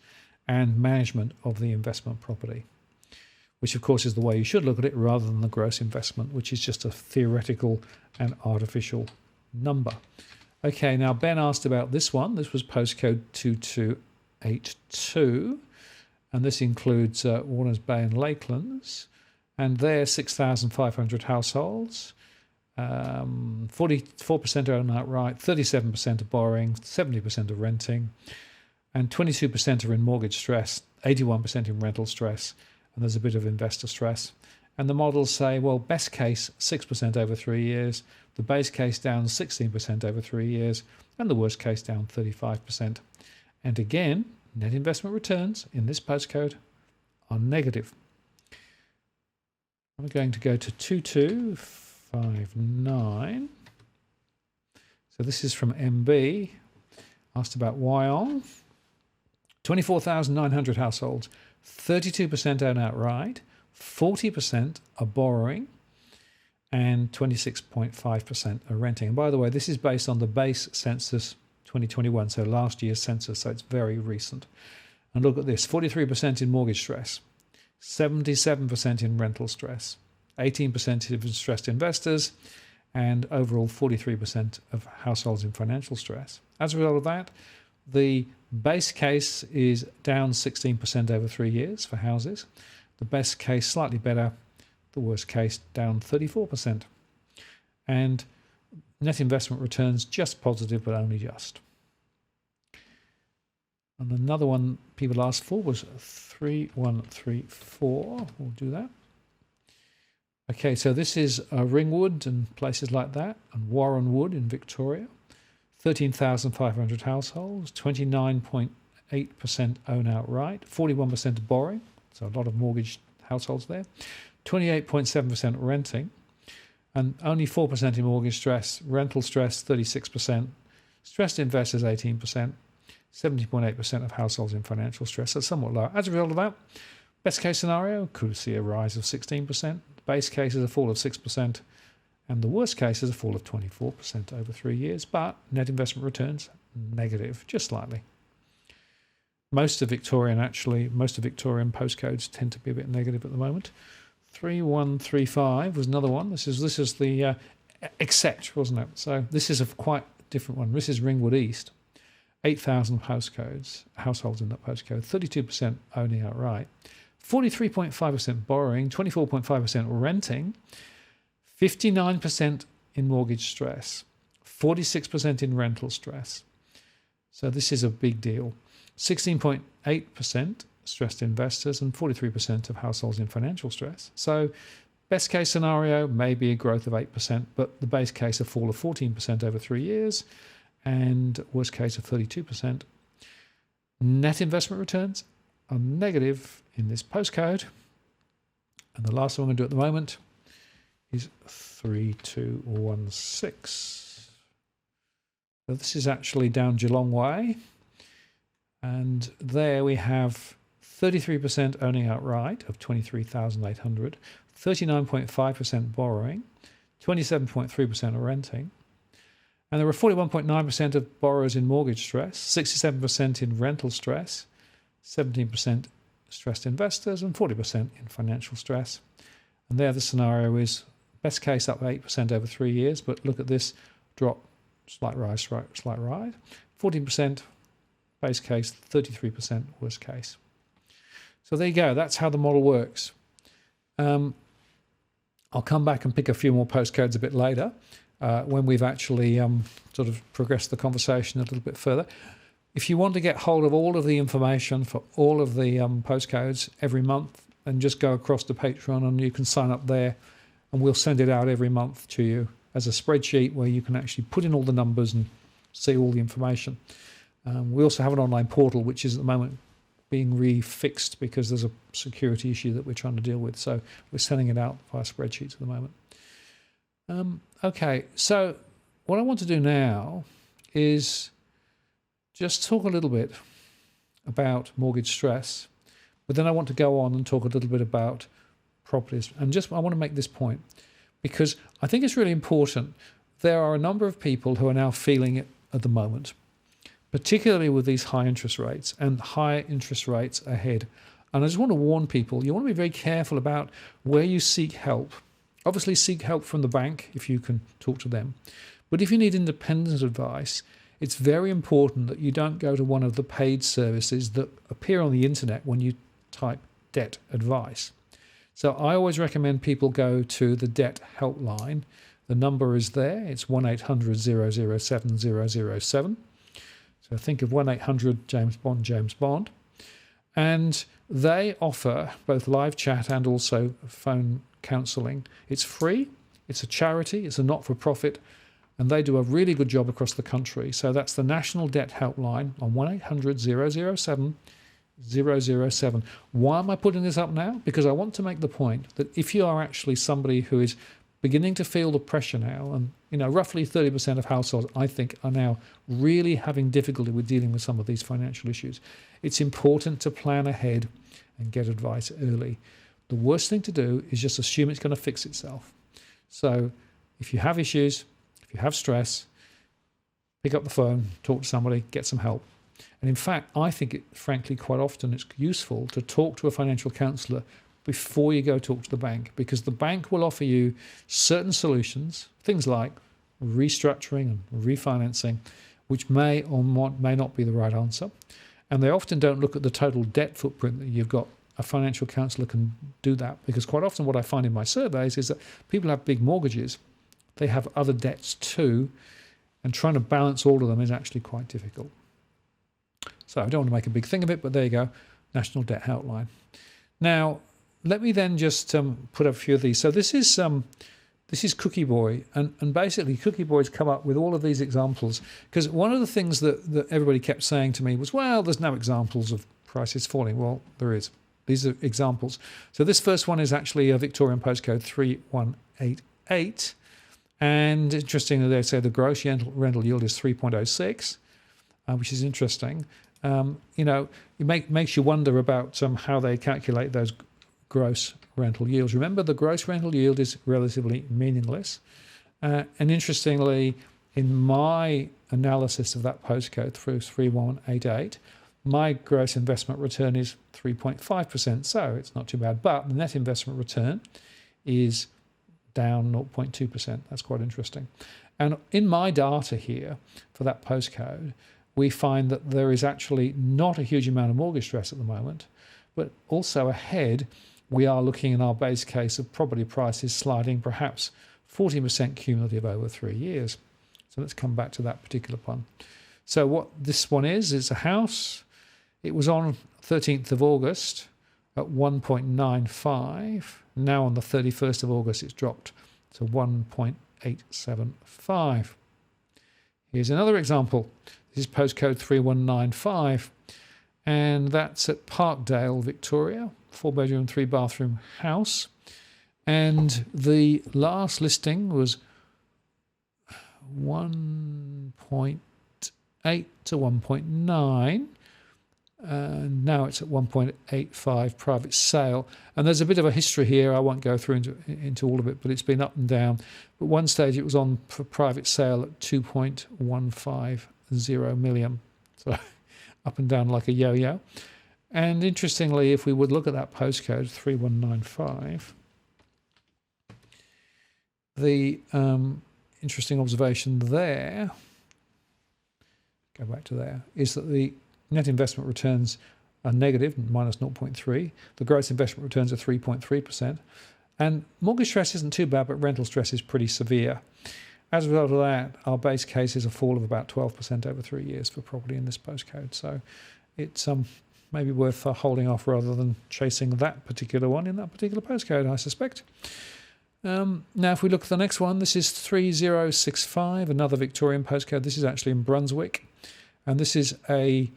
and management of the investment property, which of course is the way you should look at it rather than the gross investment, which is just a theoretical and artificial number. Okay, now Ben asked about this one. This was postcode 2282, and this includes Warners Bay and Lakelands, and they're 6,500 households. 44% own outright, 37% are borrowing, 70% are renting, and 22% are in mortgage stress, 81% in rental stress, and there's a bit of investor stress. And the models say, well, best case 6% over 3 years, the base case down 16% over 3 years, and the worst case down 35%. And again, net investment returns in this postcode are negative. I'm going to go to 2259. So this is from MB, asked about Wyong. 24,900 households, 32% own outright, 40% are borrowing, and 26.5% are renting. And by the way, this is based on the base census 2021, so last year's census, so it's very recent. And look at this, 43% in mortgage stress, 77% in rental stress, 18% in stressed investors, and overall 43% of households in financial stress. As a result of that, the base case is down 16% over 3 years for houses. The best case slightly better, the worst case down 34%. And net investment returns just positive, but only just. And another one people asked for was 3134. We'll do that. Okay, so this is Ringwood and places like that, and Warren Wood in Victoria. 13,500 households, 29.8% own outright, 41% are borrowing, so a lot of mortgage households there, 28.7% renting, and only 4% in mortgage stress, rental stress 36%, stressed investors 18%, 70.8% of households in financial stress. That's somewhat lower. As a result of that, best case scenario could see a rise of 16%, base case is a fall of 6%, and the worst case is a fall of 24% over 3 years, but net investment returns negative, just slightly. Most of Victorian postcodes tend to be a bit negative at the moment. 3135 was another one. This is the except, wasn't it? So this is a quite different one. This is Ringwood East. 8,000 households in that postcode, 32% owning outright, 43.5% borrowing, 24.5% renting, 59% in mortgage stress, 46% in rental stress. So this is a big deal. 16.8% stressed investors and 43% of households in financial stress. So best case scenario may be a growth of 8%, but the base case a fall of 14% over 3 years and worst case of 32%. Net investment returns are negative in this postcode. And the last one I'm going to do at the moment is 3216. So this is actually down Geelong Way. And there we have 33% owning outright of 23,800, 39.5% borrowing, 27.3% are renting. And there are 41.9% of borrowers in mortgage stress, 67% in rental stress, 17% stressed investors, and 40% in financial stress. And there the scenario is best case up 8% over 3 years, but look at this drop, slight rise, 14% base case, 33% worst case. So there you go. That's how the model works. I'll come back and pick a few more postcodes a bit later when we've actually sort of progressed the conversation a little bit further. If you want to get hold of all of the information for all of the postcodes every month, and just go across to Patreon and you can sign up there and we'll send it out every month to you as a spreadsheet where you can actually put in all the numbers and see all the information. We also have an online portal which is at the moment being refixed because there's a security issue that we're trying to deal with. So we're sending it out via spreadsheets at the moment. Okay, so what I want to do now is just talk a little bit about mortgage stress, But then I want to go on and talk a little bit about properties. And I want to make this point because I think it's really important. There are a number of people who are now feeling it at the moment, particularly with these high interest rates and higher interest rates ahead. And I just want to warn people, you want to be very careful about where you seek help. Obviously, seek help from the bank if you can talk to them. But if you need independent advice, it's very important that you don't go to one of the paid services that appear on the internet when you type debt advice. So I always recommend people go to the debt helpline. The number is there. It's 1-800-007-007. So think of 1-800 James Bond, James Bond. And they offer both live chat and also phone counselling. It's free. It's a charity. It's a not-for-profit. And they do a really good job across the country. So that's the National Debt Helpline on 1-800-007-007. Why am I putting this up now? Because I want to make the point that if you are actually somebody who is beginning to feel the pressure now, and roughly 30% of households, I think, are now really having difficulty with dealing with some of these financial issues, it's important to plan ahead and get advice early. The worst thing to do is just assume it's going to fix itself. So if you have issues, if you have stress, pick up the phone, talk to somebody, get some help. And in fact, I think frankly, quite often it's useful to talk to a financial counsellor before you go talk to the bank, because the bank will offer you certain solutions, things like restructuring and refinancing, which may or may not be the right answer. And they often don't look at the total debt footprint that you've got. A financial counsellor can do that, because quite often what I find in my surveys is that people have big mortgages. They have other debts too, and trying to balance all of them is actually quite difficult. So I don't want to make a big thing of it, but there you go, National Debt Helpline. Now, let me then just put up a few of these. So this is Cookie Boy, and basically Cookie Boy's come up with all of these examples, because one of the things that everybody kept saying to me was, well, there's no examples of prices falling. Well, there is. These are examples. So this first one is actually a Victorian postcode 3188. And interestingly, they say the gross rental yield is 3.06, which is interesting. It makes you wonder about how they calculate those gross rental yields. Remember, the gross rental yield is relatively meaningless. And interestingly, in my analysis of that postcode through 3188, my gross investment return is 3.5%, so it's not too bad. But the net investment return is down 0.2%. That's quite interesting. And in my data here for that postcode, we find that there is actually not a huge amount of mortgage stress at the moment, but also ahead, we are looking in our base case of property prices sliding perhaps 40% cumulative over 3 years. So let's come back to that particular one. So what this one is a house. It was on 13th of August at 1.95. Now on the 31st of August, it's dropped to 1.875. Here's another example. This is postcode 3195, and that's at Parkdale, Victoria, 4-bedroom, 3-bathroom house. And the last listing was 1.8 to 1.9. Now it's at 1.85 private sale. And there's a bit of a history here. I won't go through into all of it, but it's been up and down. But one stage it was on for private sale at 2.150 million. So up and down like a yo-yo. And interestingly, if we would look at that postcode, 3195, the interesting observation there, go back to there, is that the net investment returns are negative, minus 0.3. The gross investment returns are 3.3%. And mortgage stress isn't too bad, but rental stress is pretty severe. As a result of that, our base case is a fall of about 12% over 3 years for property in this postcode. So it's maybe worth holding off rather than chasing that particular one in that particular postcode, I suspect. Now, if we look at the next one, this is 3065, another Victorian postcode. This is actually in Brunswick. And this is a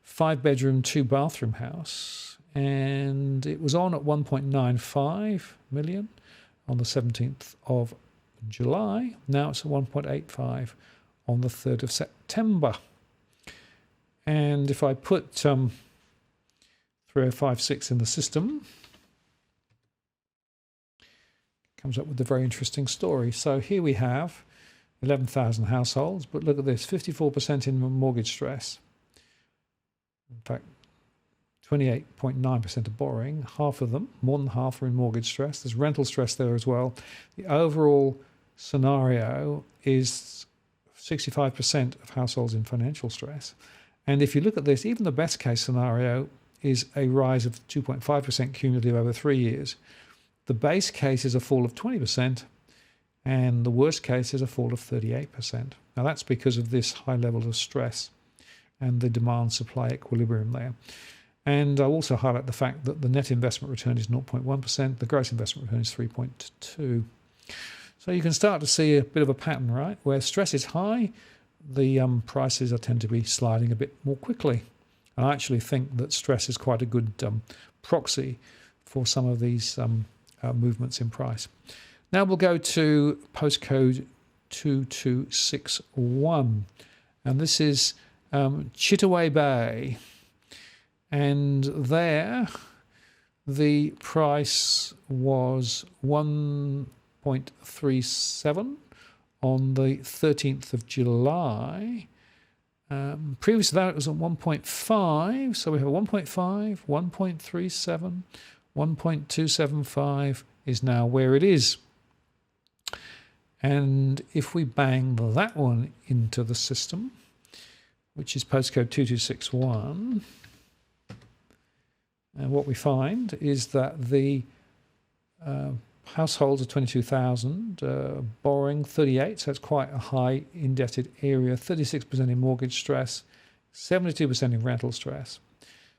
5-bedroom, 2-bathroom house. And it was on at 1.95 million on the 17th of July. Now it's at 1.85 on the 3rd of September. And if I put 3056 in the system. Comes up with a very interesting story. So here we have 11,000 households, but look at this, 54% in mortgage stress. In fact, 28.9% of borrowing, half of them, more than half, are in mortgage stress. There's rental stress there as well. The overall scenario is 65% of households in financial stress. And if you look at this, even the best case scenario is a rise of 2.5% cumulative over 3 years. The base case is a fall of 20%, and the worst case is a fall of 38%. Now that's because of this high level of stress and the demand-supply equilibrium there. And I'll also highlight the fact that the net investment return is 0.1%, the gross investment return is 3.2%. So you can start to see a bit of a pattern, right? Where stress is high, the prices tend to be sliding a bit more quickly. And I actually think that stress is quite a good proxy for some of these movements in price. Now we'll go to postcode 2261. And this is Chittaway Bay. And there the price was 1.37 on the 13th of July. Previous to that it was at 1.5, so we have a 1.5, 1.37, 1.275 is now where it is. And if we bang that one into the system, which is postcode 2261, and what we find is that the households are 22,000, borrowing 38, so it's quite a high indebted area, 36% in mortgage stress, 72% in rental stress.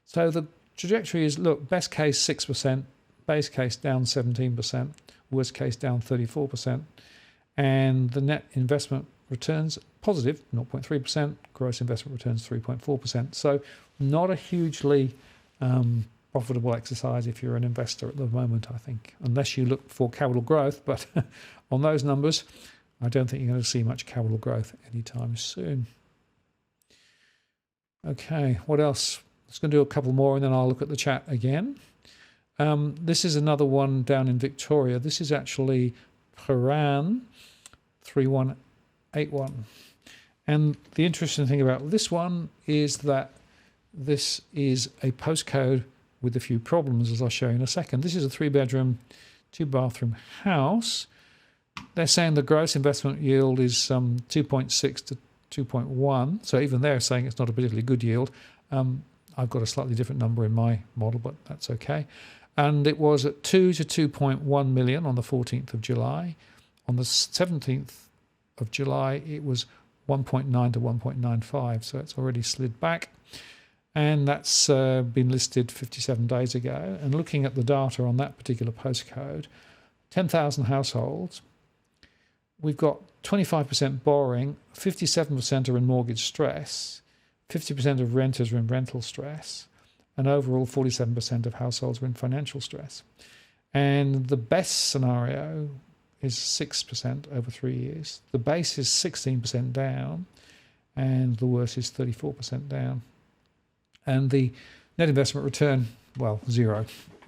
So the trajectory is, look, best case 6%, base case down 17%, worst case down 34%, and the net investment returns positive 0.3%, gross investment returns 3.4%. So not a hugely profitable exercise if you're an investor at the moment, I think, unless you look for capital growth. But on those numbers, I don't think you're going to see much capital growth anytime soon. Okay, what else? I'm just going to do a couple more and then I'll look at the chat again. This is another one down in Victoria. This is actually Paran 3181. And the interesting thing about this one is that this is a postcode with a few problems, as I'll show you in a second. This is a 3-bedroom, 2-bathroom house. They're saying the gross investment yield is 2.6 to 2.1. So even they're saying it's not a particularly good yield. I've got a slightly different number in my model, but that's okay. And it was at 2 to 2.1 million on the 14th of July. On the 17th of July, it was 1.9 to 1.95. So it's already slid back. And that's been listed 57 days ago. And looking at the data on that particular postcode, 10,000 households, we've got 25% borrowing, 57% are in mortgage stress, 50% of renters are in rental stress, and overall 47% of households are in financial stress. And the best scenario is 6% over 3 years. The base is 16% down, and the worst is 34% down. And the net investment return, well, 0.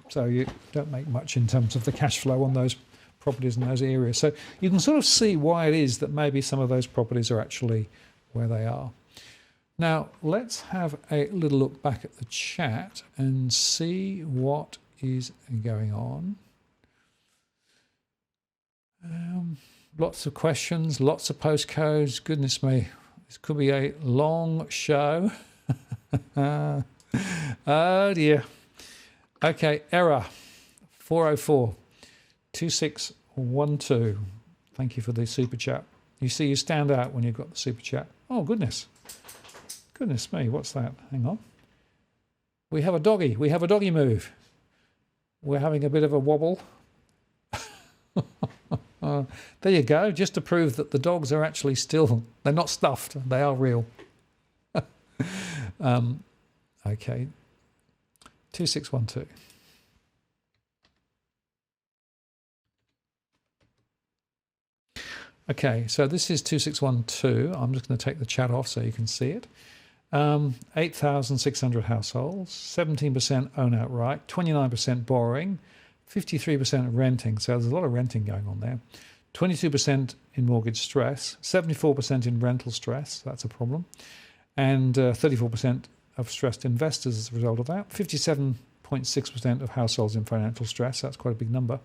So you don't make much in terms of the cash flow on those properties in those areas. So you can sort of see why it is that maybe some of those properties are actually where they are. Now, let's have a little look back at the chat and see what is going on. Lots of questions, lots of postcodes. Goodness me, this could be a long show. Oh dear. Okay, error 404 2612. Thank you for the super chat. You see, you stand out when you've got the super chat. Oh goodness me, what's that? Hang on, we have a doggy move. We're having a bit of a wobble. There you go, just to prove that the dogs are actually still, they're not stuffed, they are real. Okay, 2612. Okay, so this is 2612. I'm just going to take the chat off so you can see it. 8,600 households, 17% own outright, 29% borrowing, 53% renting. So there's a lot of renting going on there. 22% in mortgage stress, 74% in rental stress. That's a problem. And 34% of stressed investors as a result of that. 57.6% of households in financial stress. That's quite a big number.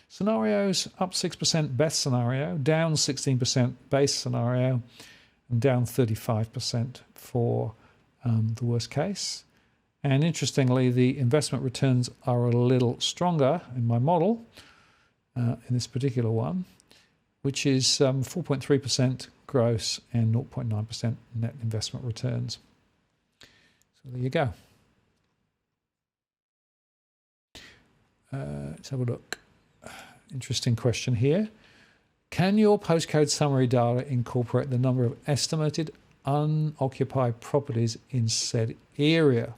Scenarios, up 6% best scenario, down 16% base scenario, and down 35% for the worst case. And interestingly, the investment returns are a little stronger in my model, in this particular one, which is 4.3% gross and 0.9% net investment returns. So there you go. Let's have a look. Interesting question here. Can your postcode summary data incorporate the number of estimated unoccupied properties in said area?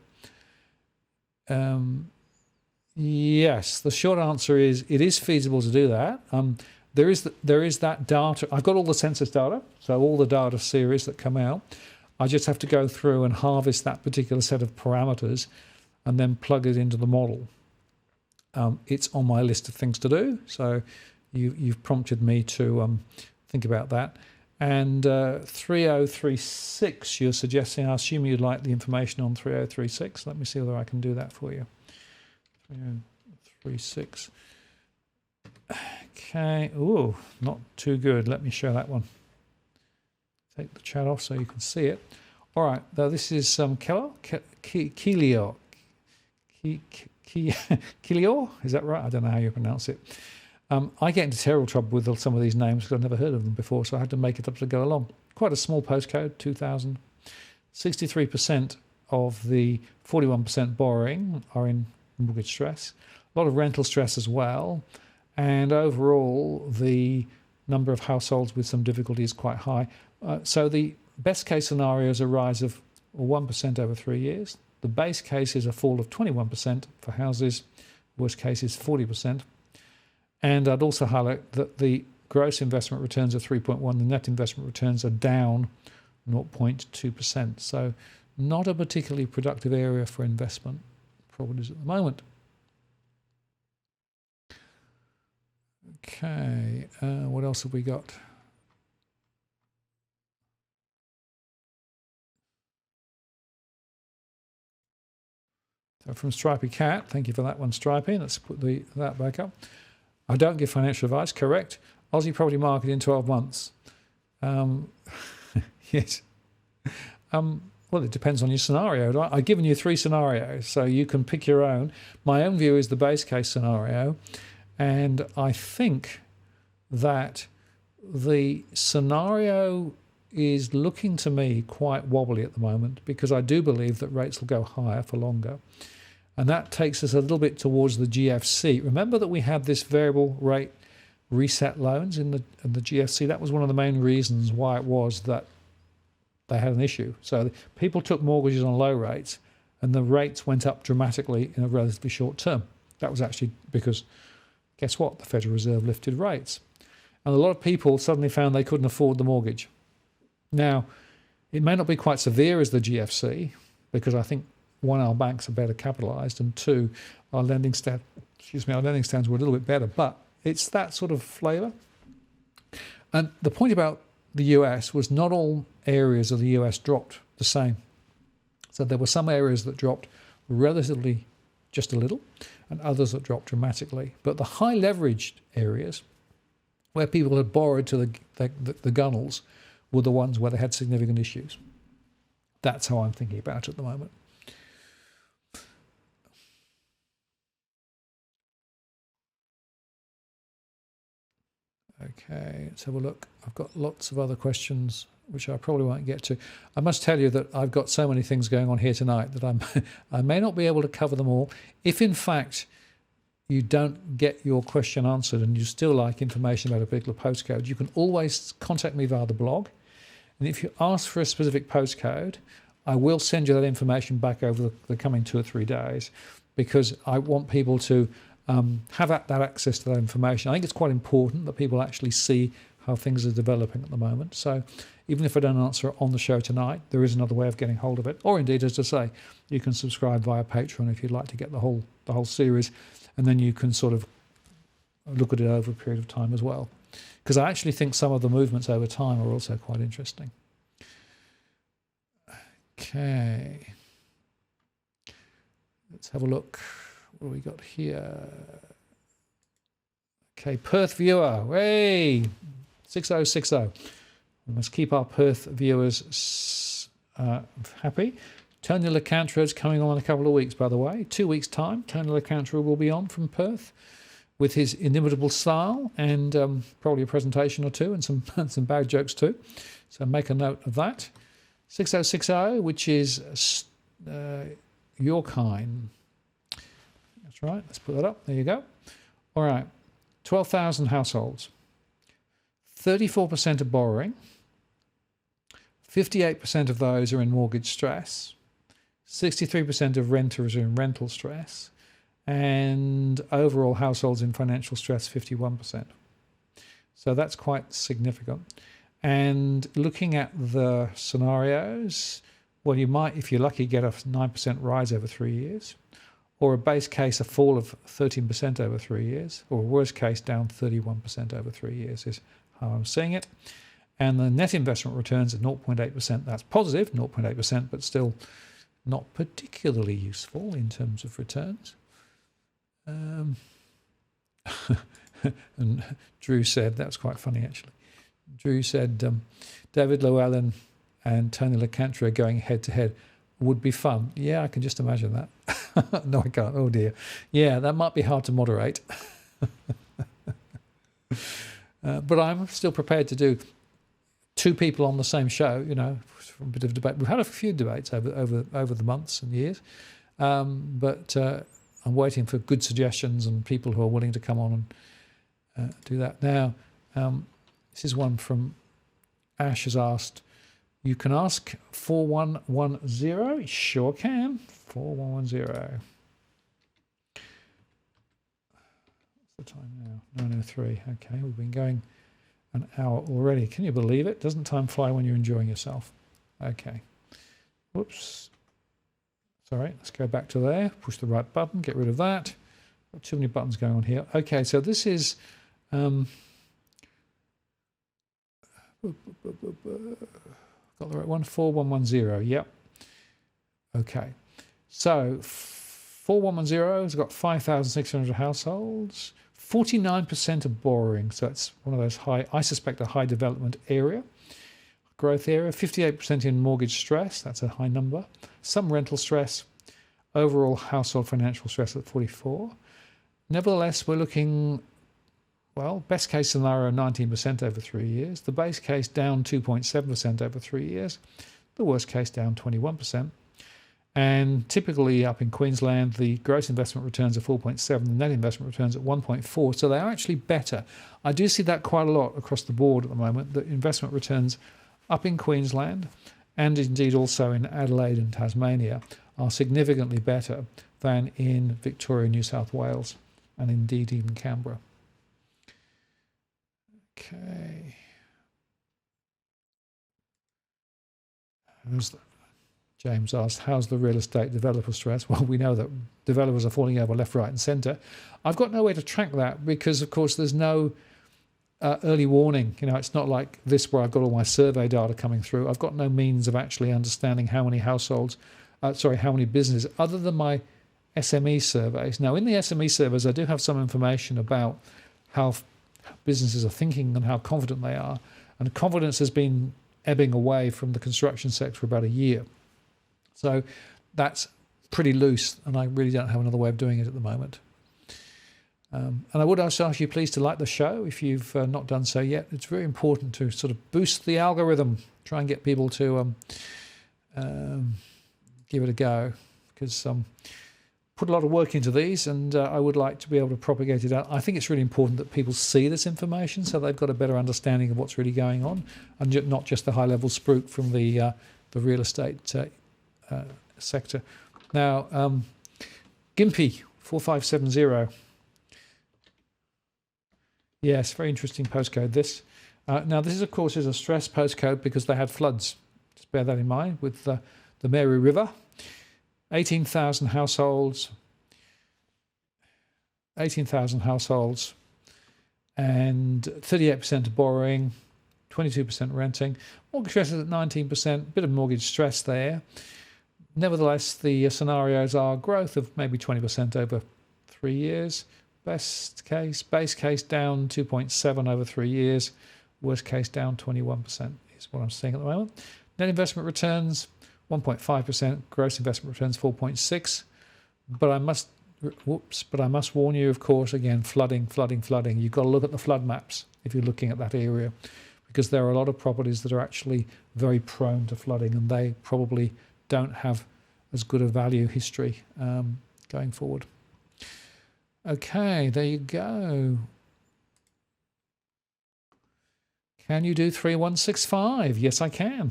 Yes, the short answer is it is feasible to do that. There is that data. I've got all the census data, so all the data series that come out. I just have to go through and harvest that particular set of parameters and then plug it into the model. It's on my list of things to do, so you've prompted me to think about that. And 3036, you're suggesting, I assume you'd like the information on 3036. Let me see whether I can do that for you. 3036. Okay, ooh, not too good. Let me show that one. Take the chat off so you can see it. All right, now this is Keller, Keelior. Keelior, is that right? I don't know how you pronounce it. I get into terrible trouble with some of these names because I've never heard of them before, so I had to make it up as I go along. Quite a small postcode, 2,000. 63% of the 41% borrowing are in mortgage stress. A lot of rental stress as well. And overall, the number of households with some difficulty is quite high. So the best case scenario is a rise of 1% over 3 years. The base case is a fall of 21% for houses. Worst case is 40%. And I'd also highlight that the gross investment returns are 3.1. The net investment returns are down 0.2%. So not a particularly productive area for investment properties at the moment. Okay, what else have we got? So from Stripey Cat, thank you for that one, Stripey. Let's put that back up. I don't give financial advice, correct. Aussie property market in 12 months. Yes. Well, it depends on your scenario. Right? I've given you 3 scenarios, so you can pick your own. My own view is the base case scenario. And I think that the scenario is looking to me quite wobbly at the moment because I do believe that rates will go higher for longer. And that takes us a little bit towards the GFC. Remember that we had this variable rate reset loans in the GFC. That was one of the main reasons why it was that they had an issue. So people took mortgages on low rates and the rates went up dramatically in a relatively short term. That was actually because, guess what? The Federal Reserve lifted rates. And a lot of people suddenly found they couldn't afford the mortgage. Now, it may not be quite severe as the GFC because I think, 1, our banks are better capitalised, and 2, our lending standards were a little bit better. But it's that sort of flavour. And the point about the US was not all areas of the US dropped the same. So there were some areas that dropped relatively just a little and others that dropped dramatically. But the high leveraged areas where people had borrowed to the gunnels were the ones where they had significant issues. That's how I'm thinking about it at the moment. Okay, let's have a look. I've got lots of other questions which I probably won't get to. I must tell you that I've got so many things going on here tonight that I may not be able to cover them all. If in fact you don't get your question answered and you still like information about a particular postcode, you can always contact me via the blog. And if you ask for a specific postcode, I will send you that information back over the coming 2 or 3 days because I want people to have that access to that information. I think it's quite important that people actually see how things are developing at the moment. So even if I don't answer it on the show tonight, there is another way of getting hold of it. Or indeed, as I say, you can subscribe via Patreon if you'd like to get the whole series, and then you can sort of look at it over a period of time as well. Because I actually think some of the movements over time are also quite interesting. Okay. Let's have a look. What do we got here? Okay, Perth viewer. Hey, 6060. We must keep our Perth viewers happy. Tony LeCantra is coming on in a couple of weeks, by the way. 2 weeks' time, Tony LeCantra will be on from Perth with his inimitable style and probably a presentation or two and some bad jokes too. So make a note of that. 6060, which is Yorkine. That's right. Let's put that up. There you go. All right. 12,000 households. 34% are borrowing. 58% of those are in mortgage stress. 63% of renters are in rental stress. And overall households in financial stress, 51%. So that's quite significant. And looking at the scenarios, well, you might, if you're lucky, get a 9% rise over 3 years, or a base case, a fall of 13% over 3 years, or a worst case, down 31% over 3 years is how I'm seeing it. And the net investment returns at 0.8%. That's positive, 0.8%, but still not particularly useful in terms of returns. And Drew said, that was quite funny actually. Drew said, David Llewellyn and Tony LeCantra going head to head would be fun. Yeah, I can just imagine that. No, I can't. Oh dear. Yeah, that might be hard to moderate. But I'm still prepared to do two people on the same show, you know, for a bit of debate. We've had a few debates over the months and years, but I'm waiting for good suggestions and people who are willing to come on and do that. Now, this is one from Ash has asked, you can ask 4110? Sure can. 4110. What's the time now? 9:03. Okay, we've been going an hour already. Can you believe it? Doesn't time fly when you're enjoying yourself? Okay. Whoops. Sorry, let's go back to there. Push the right button, get rid of that. Got too many buttons going on here. Okay, so this is... got the right one, 4110, yep. Okay, so 4110 has got 5,600 households, 49% are borrowing, so it's one of those high, I suspect a high development area, growth area, 58% in mortgage stress, that's a high number, some rental stress, overall household financial stress at 44. Nevertheless, we're looking... Well, best case scenario, 19% over 3 years. The base case down 2.7% over 3 years. The worst case down 21%. And typically up in Queensland, the gross investment returns are 4.7, the net investment returns at 1.4. So they are actually better. I do see that quite a lot across the board at the moment, that investment returns up in Queensland and indeed also in Adelaide and Tasmania are significantly better than in Victoria, New South Wales, and indeed even Canberra. Okay. James asked, how's the real estate developer stress? Well, we know that developers are falling over left, right and centre. I've got no way to track that because, of course, there's no early warning. You know, it's not like this where I've got all my survey data coming through. I've got no means of actually understanding how many households, how many businesses, other than my SME surveys. Now, in the SME surveys, I do have some information about how businesses are thinking and how confident they are. And confidence has been ebbing away from the construction sector for about a year. So that's pretty loose, and I really don't have another way of doing it at the moment. And I would also ask you please to like the show if you've not done so yet. It's very important to sort of boost the algorithm, try and get people to give it a go, because put a lot of work into these, and I would like to be able to propagate it out. I think it's really important that people see this information so they've got a better understanding of what's really going on, and not just the high-level spruik from the real estate sector. Now, Gimpy 4570. Yes, very interesting postcode this. Now, this, of course, is a stress postcode because they had floods. Just bear that in mind with the Mary River. 18,000 households. 18,000 households and 38% of borrowing, 22% renting. Mortgage stress is at 19%, bit of mortgage stress there. Nevertheless, the scenarios are growth of maybe 20% over 3 years. Base case down 2.7 over 3 years. Worst case down 21% is what I'm seeing at the moment. Net investment returns 1.5%, gross investment returns 4.6. But I must warn you, of course, again, flooding. You've got to look at the flood maps if you're looking at that area, because there are a lot of properties that are actually very prone to flooding, and they probably don't have as good a value history going forward. Okay, there you go. Can you do 3165? Yes, I can.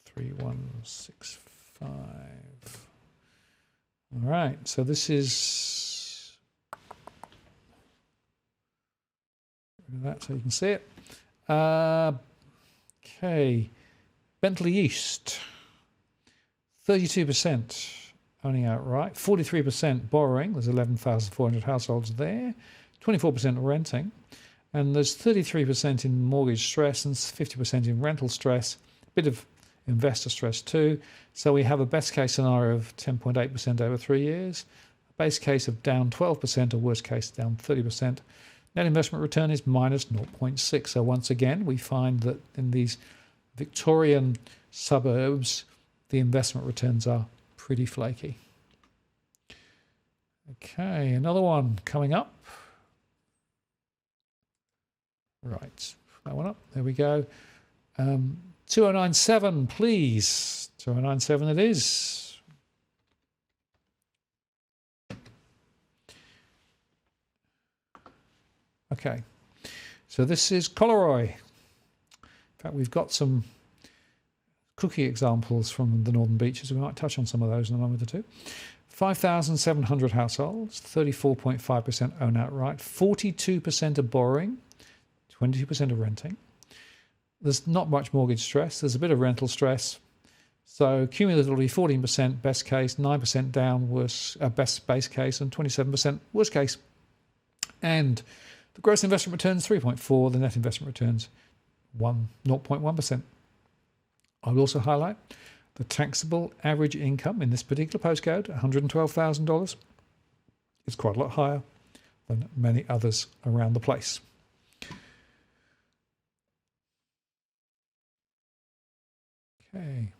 3165. All right, so this is that so you can see it. Okay, Bentley East, 32% owning outright, 43% borrowing. There's 11,400 households there, 24% renting, and there's 33% in mortgage stress and 50% in rental stress. A bit of investor stress too. So we have a best case scenario of 10.8% over 3 years, a base case of down 12%, a worst case down 30%. Net investment return is minus 0.6. So once again, we find that in these Victorian suburbs, the investment returns are pretty flaky. Okay, another one coming up. Right, that one up. There we go. 2097, please. 2097 it is. Okay, so this is Coleroy. In fact, we've got some cookie examples from the Northern Beaches. We might touch on some of those in a moment or two. 5,700 households, 34.5% own outright, 42% of borrowing, 22% of renting. There's not much mortgage stress. There's a bit of rental stress. So cumulatively 14% best case, 9% down best base case, and 27% worst case. And the gross investment returns 3.4, the net investment returns 0.1%. I will also highlight the taxable average income in this particular postcode, $112,000. It's quite a lot higher than many others around the place. Okay.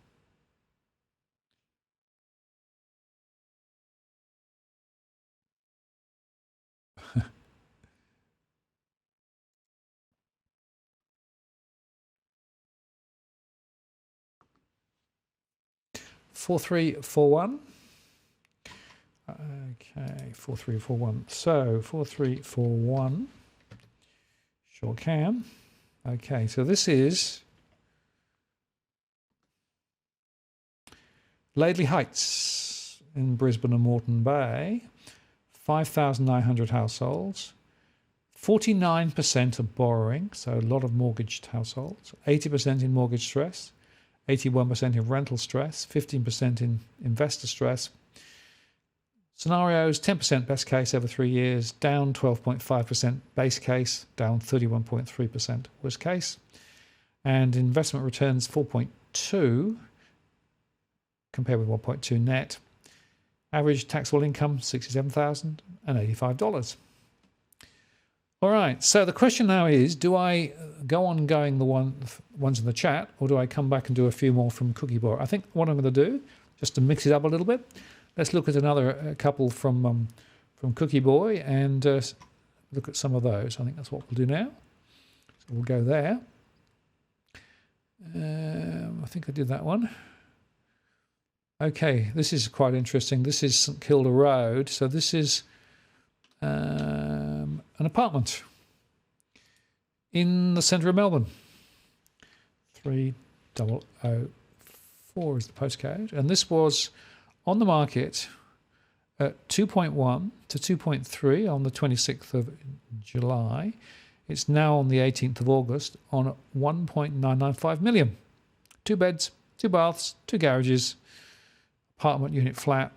Four, 3, 4, 1. Okay, 4, 3, 4, 1. So 4, 3, 4, 1. Sure can. Okay, so this is Laidley Heights in Brisbane and Moreton Bay. 5,900 households. 49% of borrowing, so a lot of mortgaged households. 80% in mortgage stress. 81% in rental stress, 15% in investor stress. Scenarios, 10% best case over 3 years, down 12.5% base case, down 31.3% worst case. And investment returns 4.2 compared with 1.2 net. Average taxable income, $67,085. All right, so the question now is, do I go on going the ones in the chat, or do I come back and do a few more from Cookie Boy? I think what I'm going to do, just to mix it up a little bit, let's look at another couple from Cookie Boy and look at some of those. I think that's what we'll do now. So we'll go there. I think I did that one. Okay, this is quite interesting. This is St Kilda Road. So this is an apartment in the centre of Melbourne. 3004 is the postcode. And this was on the market at 2.1 to 2.3 on the 26th of July. It's now on the 18th of August on at 1.995 million. 2 beds, 2 baths, 2 garages, apartment unit flat,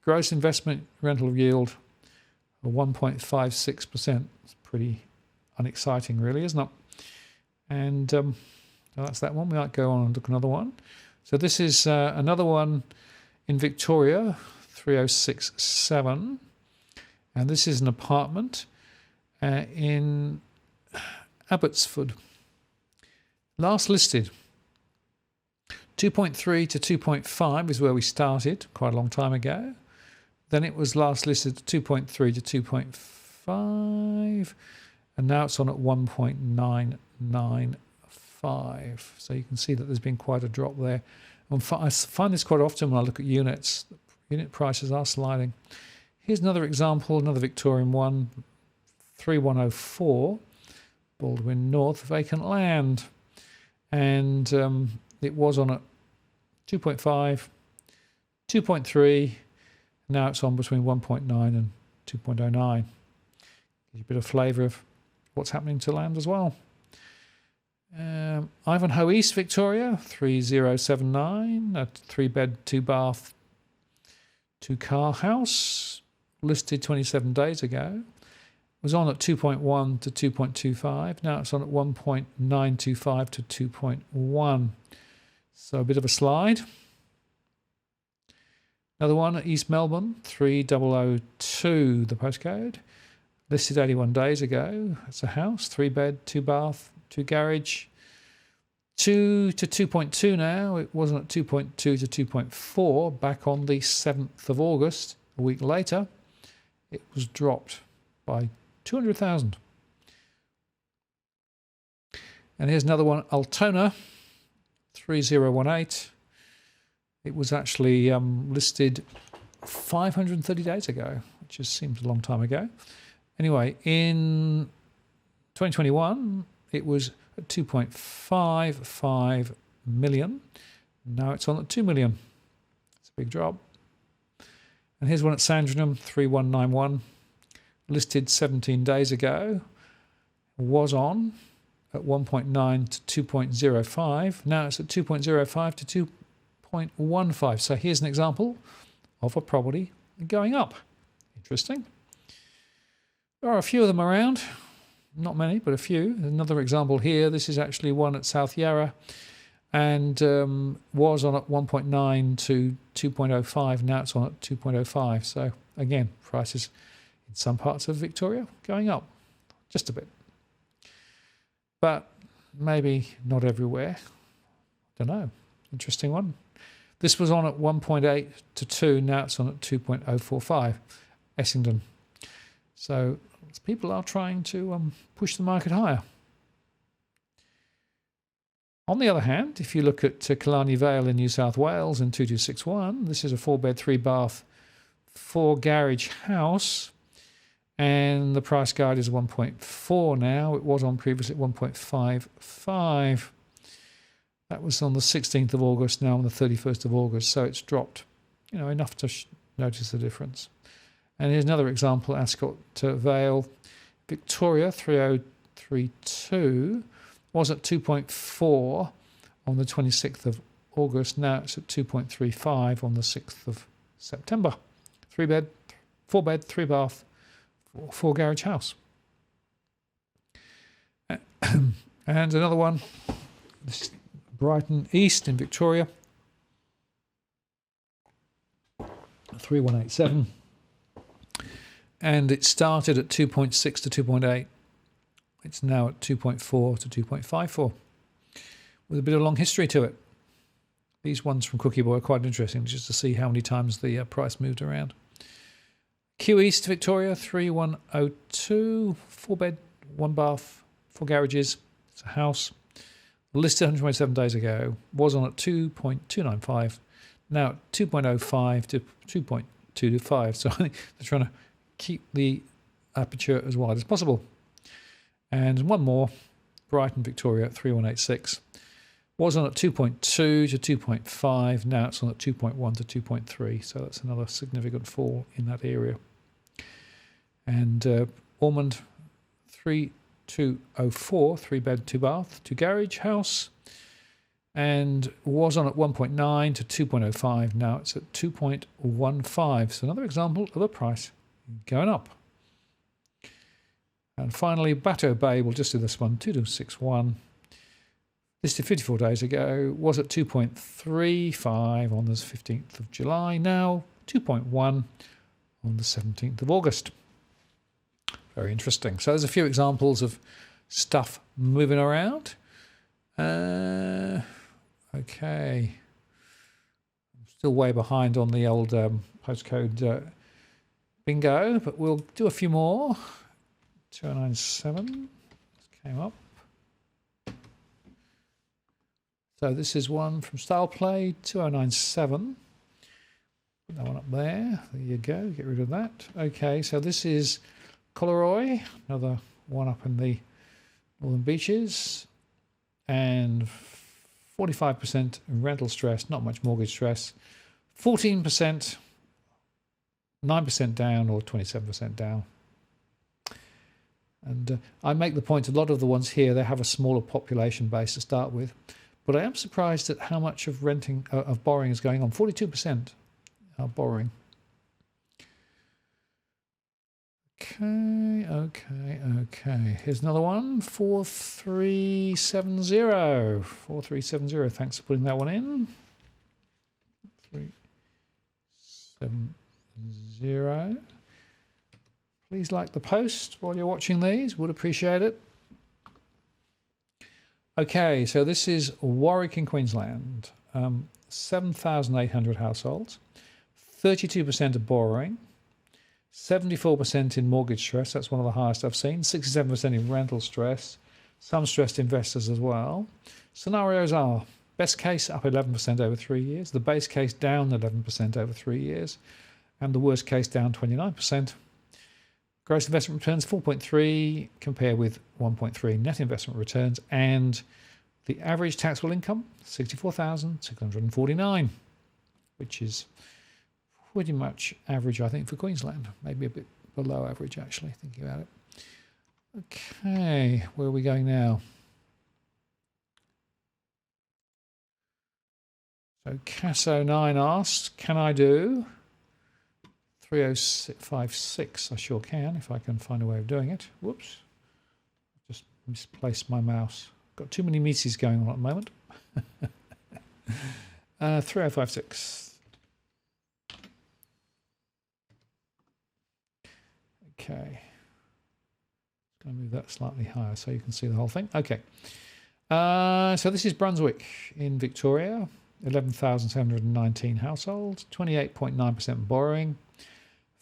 gross investment rental yield of 1.56%. It's pretty unexciting, really, isn't it? And well, that's that one. We might go on and look at another one. So this is another one in Victoria, 3067. And this is an apartment in Abbotsford. Last listed. 2.3 to 2.5 is where we started quite a long time ago. Then it was last listed at 2.3 to 2.5. And now it's on at 1.995. So you can see that there's been quite a drop there. And I find this quite often when I look at units. Unit prices are sliding. Here's another example, another Victorian one. 3104, Baldwin North, vacant land. And it was on at 2.5, 2.3. Now it's on between 1.9 and 2.09. Gives you a bit of flavour of what's happening to land as well. Ivanhoe East, Victoria, 3079, a 3-bed, 2-bath, 2-car house, listed 27 days ago. Was on at 2.1 to 2.25. Now it's on at 1.925 to 2.1. So a bit of a slide. Another one at East Melbourne, 3002, the postcode. Listed 81 days ago. It's a house, 3-bed, 2-bath, 2 garage. 2 to 2.2 now. It wasn't at 2.2 to 2.4 back on the 7th of August. A week later, it was dropped by 200,000. And here's another one, Altona, 3018. It was actually listed 530 days ago, which just seems a long time ago. Anyway, in 2021, it was at 2.55 million. Now it's on at 2 million. It's a big drop. And here's one at Sandringham, 3191. Listed 17 days ago. Was on at 1.9 to 2.05. Now it's at 2.05 to 2.15. So here's an example of a property going up. Interesting. There are a few of them around. Not many, but a few. Another example here. This is actually one at South Yarra and was on at 1.9 to 2.05. Now it's on at 2.05. So again, prices in some parts of Victoria going up just a bit. But maybe not everywhere. Don't know. Interesting one. This was on at 1.8 to 2. Now it's on at 2.045. Essendon. So people are trying to push the market higher. On the other hand, if you look at Killarney Vale in New South Wales in 2261, this is a 4-bed, 3-bath, 4-garage house, and the price guide is 1.4 now. It was on previously at 1.55. That was on the 16th of August, now on the 31st of August, so it's dropped, enough to notice the difference. And here's another example, Ascot Vale, Victoria, 3032, was at 2.4 on the 26th of August. Now it's at 2.35 on the 6th of September. 3-bed, 4-bed, 3-bath, 4-garage house. And another one, this is Brighton East in Victoria, 3187. And it started at 2.6 to 2.8. It's now at 2.4 to 2.54 with a bit of long history to it. These ones from Cookie Boy are quite interesting just to see how many times the price moved around. Kew East, Victoria, 3102, 4-bed, 1-bath, 4 garages. It's a house. Listed 127 days ago. Was on at 2.295. Now at 2.05 to 2.225. So I think they're trying to keep the aperture as wide as possible. And one more, Brighton, Victoria, 3186. Was on at 2.2 to 2.5. Now it's on at 2.1 to 2.3. So that's another significant fall in that area. And Ormond, 204, 3-bed, 2-bath, 2-garage house, and was on at 1.9 to 2.05. Now it's at 2.15. So another example of a price going up. And finally, Bateau Bay, we'll just do this one, 2261. Listed 54 days ago, was at 2.35 on the 15th of July, now 2.1 on the 17th of August. Very interesting. So there's a few examples of stuff moving around. Okay. I'm still way behind on the old postcode bingo, but we'll do a few more. 2097 came up. So this is one from Style Play, 2097. Put that one up there. There you go. Get rid of that. Okay, so this is Coleroy, another one up in the Northern Beaches. And 45% rental stress, not much mortgage stress. 14%, 9% down or 27% down. And I make the point, a lot of the ones here, they have a smaller population base to start with. But I am surprised at how much of borrowing is going on. 42% are borrowing. Okay. Here's another one, 4370. 4370. Thanks for putting that one in. 370. Please like the post while you're watching these. Would appreciate it. Okay, so this is Warwick in Queensland. 7,800 households. 32% of borrowing. 74% in mortgage stress. That's one of the highest I've seen. 67% in rental stress. Some stressed investors as well. Scenarios are best case up 11% over 3 years. The base case down 11% over 3 years. And the worst case down 29%. Gross investment returns 4.3 compare with 1.3 net investment returns, and the average taxable income 64,649, which is pretty much average, I think, for Queensland. Maybe a bit below average, actually, thinking about it. Okay, where are we going now? So Casso9 asks, can I do 3056? I sure can, if I can find a way of doing it. Whoops. Just misplaced my mouse. Got too many Mises going on at the moment. 3056. Okay. Going to move that slightly higher so you can see the whole thing. Okay. So this is Brunswick in Victoria. 11,719 households. 28.9% borrowing.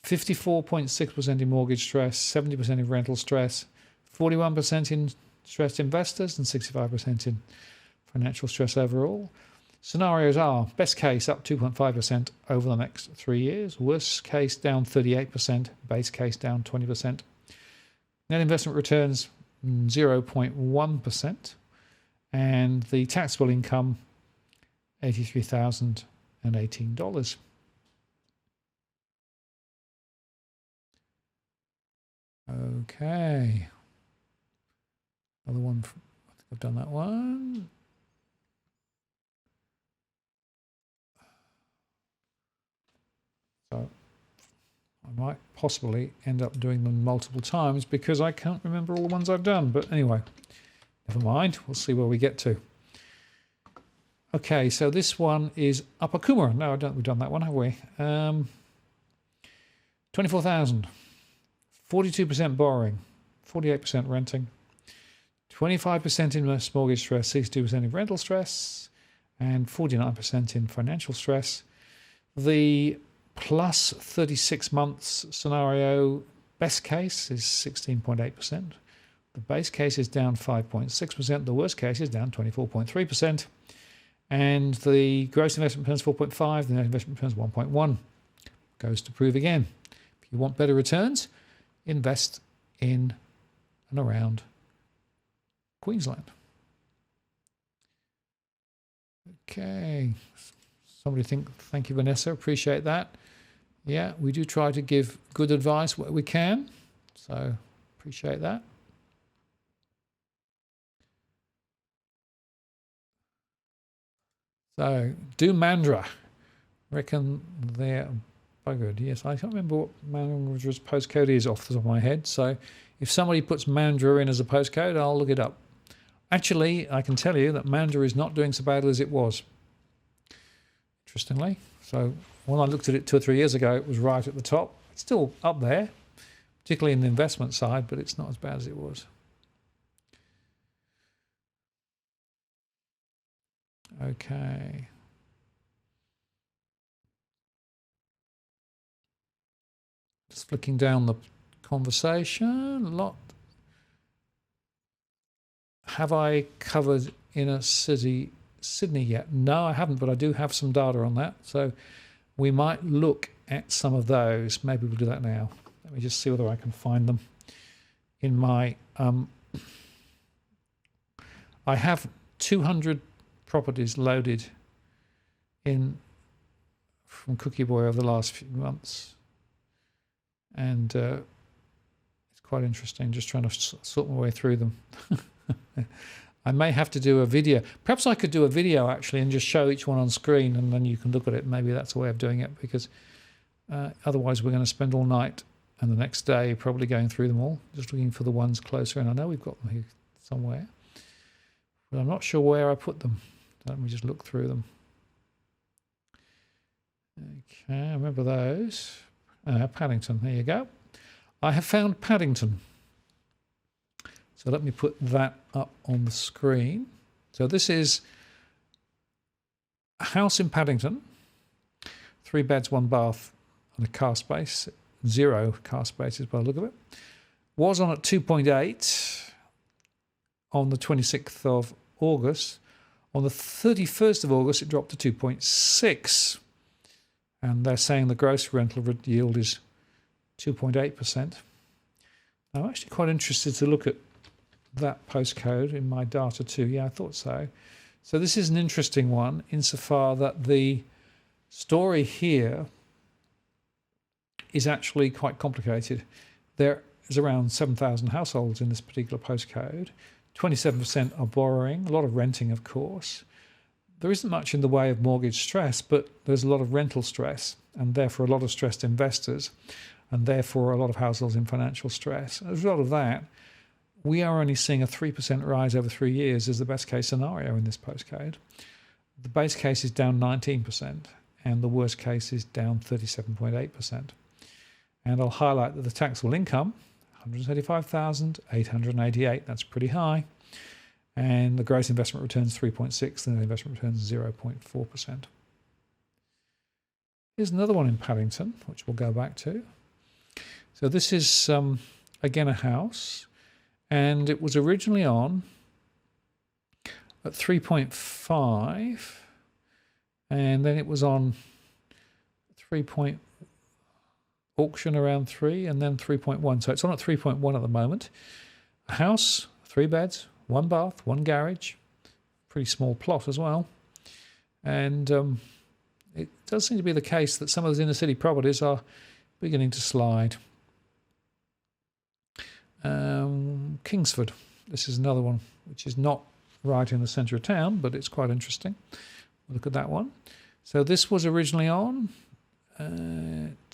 54.6% in mortgage stress, 70% in rental stress, 41% in stressed investors, and 65% in financial stress overall. Scenarios are best case up 2.5% over the next 3 years, worst case down 38%, base case down 20%. Net investment returns 0.1%, and the taxable income $83,018. Okay. Another one. I think I've done that one. So I might possibly end up doing them multiple times because I can't remember all the ones I've done. But anyway, never mind. We'll see where we get to. Okay, so this one is Upper Coomera. No, I don't. We've done that one, have we? 24,000. 42% borrowing, 48% renting, 25% in mortgage stress, 62% in rental stress, and 49% in financial stress. The plus 36 months scenario best case is 16.8%. The base case is down 5.6%. The worst case is down 24.3%. And the gross investment returns 4.5. The net investment returns 1.1. Goes to prove again. If you want better returns, invest in and around Queensland. Okay. Somebody thank you, Vanessa. Appreciate that. Yeah, we do try to give good advice where we can. So appreciate that. So, do Mandra. Reckon they're buggered. Yes, I can't remember what Mandra's postcode is off the top of my head. So, if somebody puts Mandra in as a postcode, I'll look it up. Actually, I can tell you that Mandra is not doing so badly as it was. Interestingly. So, when I looked at it 2 or 3 years ago, it was right at the top. It's still up there, particularly in the investment side, but it's not as bad as it was. Okay. Just flicking down the conversation. A lot. Have I covered inner city Sydney yet? No, I haven't, but I do have some data on that. So we might look at some of those. Maybe we'll do that now. Let me just see whether I can find them in my... I have 200 properties loaded in from Cookie Boy over the last few months. And it's quite interesting, just trying to sort my way through them. I may have to do a video. Perhaps I could do a video actually and just show each one on screen, and then you can look at it. Maybe that's a way of doing it, because otherwise we're going to spend all night and the next day probably going through them all, just looking for the ones closer. And I know we've got them here somewhere, but I'm not sure where I put them. Let me just look through them. Okay, I remember those. Paddington, there you go. I have found Paddington. So let me put that up on the screen. So this is a house in Paddington, 3 beds, 1 bath, and a car space. 0 car spaces by the look of it. Was on at 2.8 on the 26th of August. On the 31st of August, it dropped to 2.6. And they're saying the gross rental yield is 2.8%. I'm actually quite interested to look at that postcode in my data too. Yeah, I thought so. So this is an interesting one insofar that the story here is actually quite complicated. There is around 7,000 households in this particular postcode. 27% are borrowing, a lot of renting, of course. There isn't much in the way of mortgage stress, but there's a lot of rental stress, and therefore a lot of stressed investors, and therefore a lot of households in financial stress. As a result of that, we are only seeing a 3% rise over 3 years as the best case scenario in this postcode. The base case is down 19%, and the worst case is down 37.8%. And I'll highlight that the taxable income, 135,888, that's pretty high. And the gross investment return is 3.6, and the investment return is 0.4%. Here's another one in Paddington, which we'll go back to. So this is, again, a house, and it was originally on at 3.5, and then it was on 3. Auction around 3, and then 3.1. So it's on at 3.1 at the moment. A house, 3 beds, 1 bath, 1 garage, pretty small plot as well. And it does seem to be the case that some of those inner city properties are beginning to slide. Kingsford, this is another one which is not right in the centre of town, but it's quite interesting. Look at that one. So this was originally on at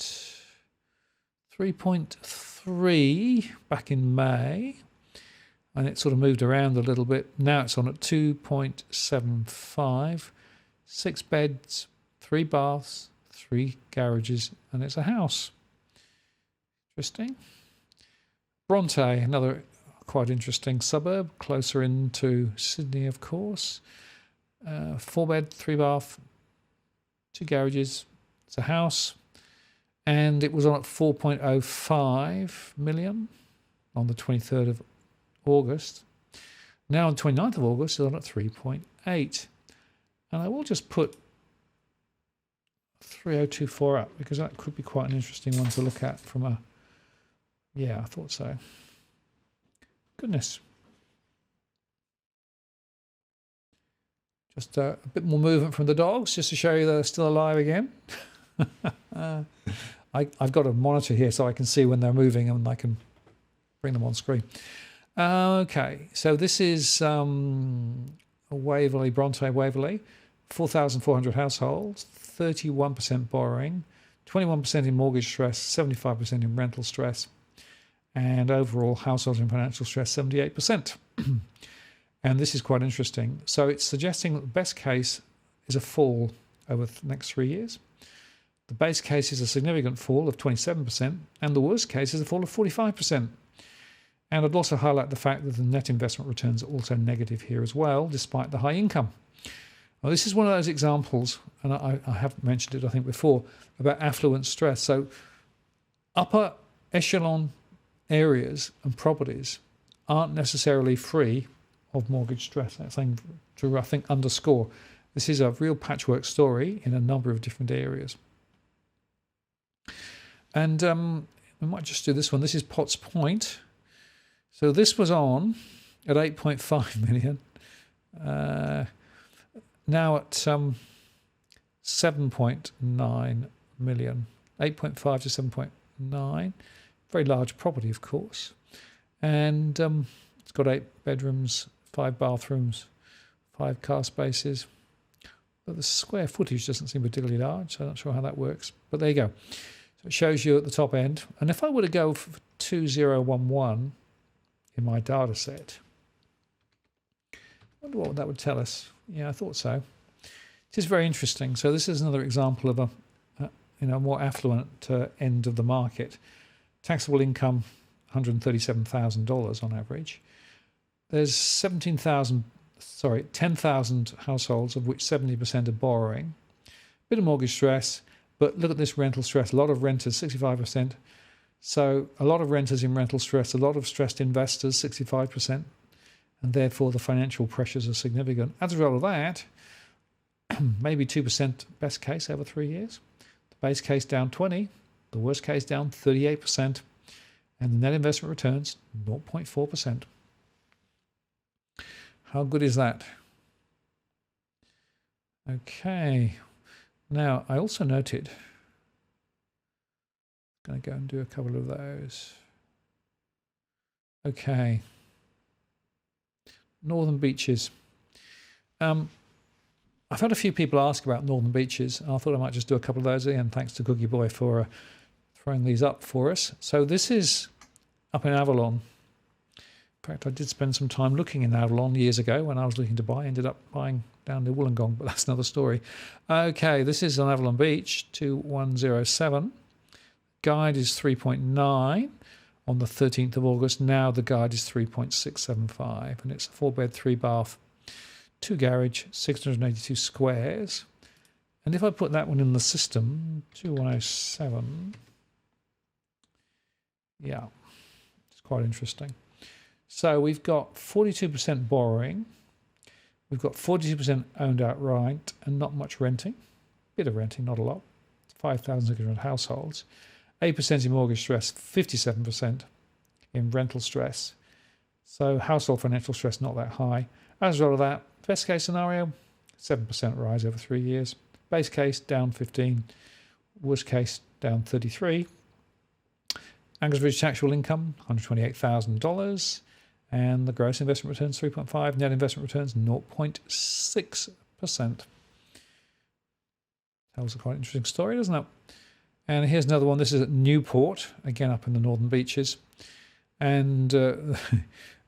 3.3 back in May, and it sort of moved around a little bit. Now it's on at 2.75, 6 beds, 3 baths, 3 garages, and it's a house. Interesting. Bronte, another quite interesting suburb, closer into Sydney, of course. 4 bed, 3 bath, 2 garages. It's a house. And it was on at 4.05 million on the 23rd of August. Now on 29th of August, it's on at 3.8. And I will just put 3024 up, because that could be quite an interesting one to look at from a... Yeah, I thought so. Goodness. Just a bit more movement from the dogs, just to show you they're still alive again. I've got a monitor here so I can see when they're moving, and I can bring them on screen. Okay, so this is Waverley, Bronte Waverley. 4,400 households, 31% borrowing, 21% in mortgage stress, 75% in rental stress, and overall households in financial stress, 78%. And this is quite interesting. So it's suggesting that the best case is a fall over the next 3 years. The base case is a significant fall of 27%, and the worst case is a fall of 45%. And I'd also highlight the fact that the net investment returns are also negative here as well, despite the high income. Now, this is one of those examples, and I have mentioned it, I think, before, about affluent stress. So upper echelon areas and properties aren't necessarily free of mortgage stress. That's something to, I think, underscore. This is a real patchwork story in a number of different areas. And we might just do this one. This is Potts Point. So this was on at 8.5 million. Now at 7.9 million. 8.5 to 7.9. Very large property, of course. And it's got 8 bedrooms, 5 bathrooms, 5 car spaces. But the square footage doesn't seem particularly large, so I'm not sure how that works. But there you go. So it shows you at the top end. And if I were to go for 2011 in my data set, I wonder what that would tell us. Yeah, I thought so. It is very interesting. So this is another example of a more affluent end of the market. Taxable income, $137,000 on average. There's 10,000 households, of which 70% are borrowing. Bit of mortgage stress, but look at this rental stress. A lot of renters, 65%. So a lot of renters in rental stress, a lot of stressed investors, 65%. And therefore the financial pressures are significant. As a result of that, maybe 2% best case over 3 years. The base case down 20%, the worst case down 38%, and the net investment returns 0.4%. How good is that? Okay. Now, I also noted, I'm going to go and do a couple of those. Okay. Northern Beaches. I've had a few people ask about Northern Beaches, and I thought I might just do a couple of those again. Thanks to Cookie Boy for throwing these up for us. So this is up in Avalon. In fact, I did spend some time looking in Avalon years ago when I was looking to buy. Ended up buying down near Wollongong, but that's another story. Okay, this is on Avalon Beach, 2107. Guide is 3.9 on the 13th of August. Now the guide is 3.675, and it's a 4-bed, 3-bath, 2 garage, 682 squares. And if I put that one in the system, 2107, yeah, it's quite interesting. So we've got 42% borrowing, we've got 42% owned outright, and not much renting. Bit of renting, not a lot. 5,600 households. 8% in mortgage stress, 57% in rental stress. So household financial stress not that high. As a result of that, best case scenario, 7% rise over 3 years. Base case down 15, worst case down 33. Average taxable income, $128,000. And the gross investment returns 3.5, net investment returns 0.6%. That was a quite interesting story, doesn't it? And here's another one. This is at Newport, again up in the Northern Beaches. And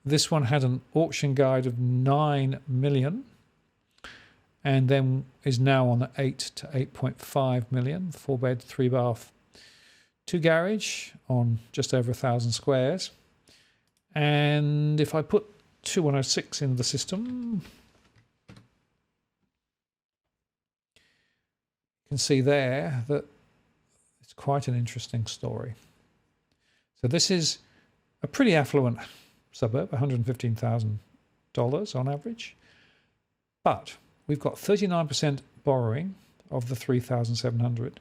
this one had an auction guide of 9 million and then is now on the 8 to 8.5 million. 4-bed, 3-bath, 2 garage on just over 1,000 squares. And if I put 2106 into the system, you can see there that it's quite an interesting story. So this is a pretty affluent suburb, $115,000 on average. But we've got 39% borrowing of the 3,700,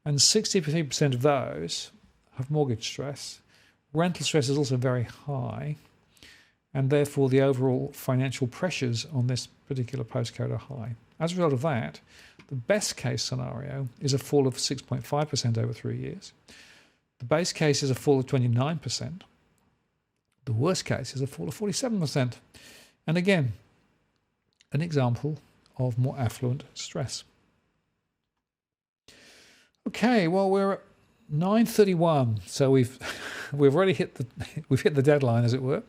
and 63% of those have mortgage stress. Rental stress is also very high, and therefore the overall financial pressures on this particular postcode are high. As a result of that, the best case scenario is a fall of 6.5% over 3 years. The base case is a fall of 29%. The worst case is a fall of 47%. And again, an example of more affluent stress. Okay, well, we're at 9:31, so we've already hit the deadline, as it were.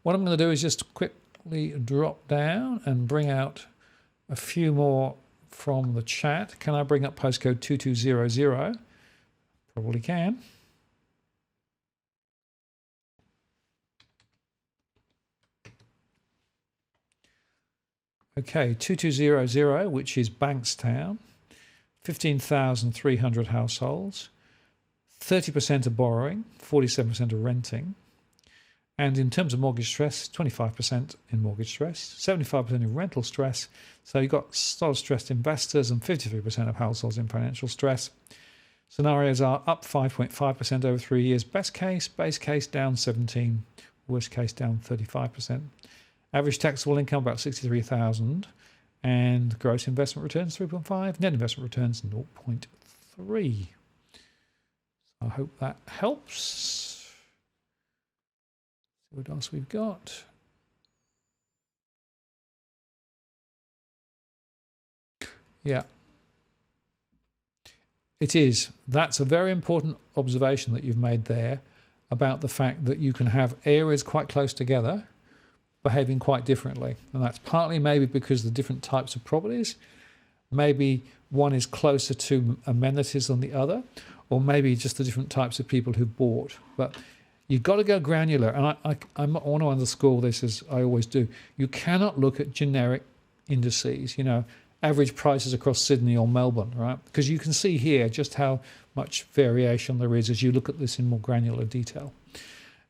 What I'm going to do is just quickly drop down and bring out a few more from the chat. Can I bring up postcode 2200? Probably can. Okay, 2200, which is Bankstown, 15,300 households, 30% are borrowing, 47% are renting. And in terms of mortgage stress, 25% in mortgage stress, 75% in rental stress. So you've got a lot of stressed investors and 53% of households in financial stress. Scenarios are up 5.5% over 3 years. Best case, base case down 17, worst case down 35%. Average taxable income about 63,000, and gross investment returns 3.5, net investment returns 0.3. I hope that helps. What else we've got? Yeah. It is. That's a very important observation that you've made there about the fact that you can have areas quite close together behaving quite differently. And that's partly maybe because the different types of properties, maybe one is closer to amenities than the other, or maybe just the different types of people who bought. But you've got to go granular. And I want to underscore this, as I always do. You cannot look at generic indices, average prices across Sydney or Melbourne, right? Because you can see here just how much variation there is as you look at this in more granular detail.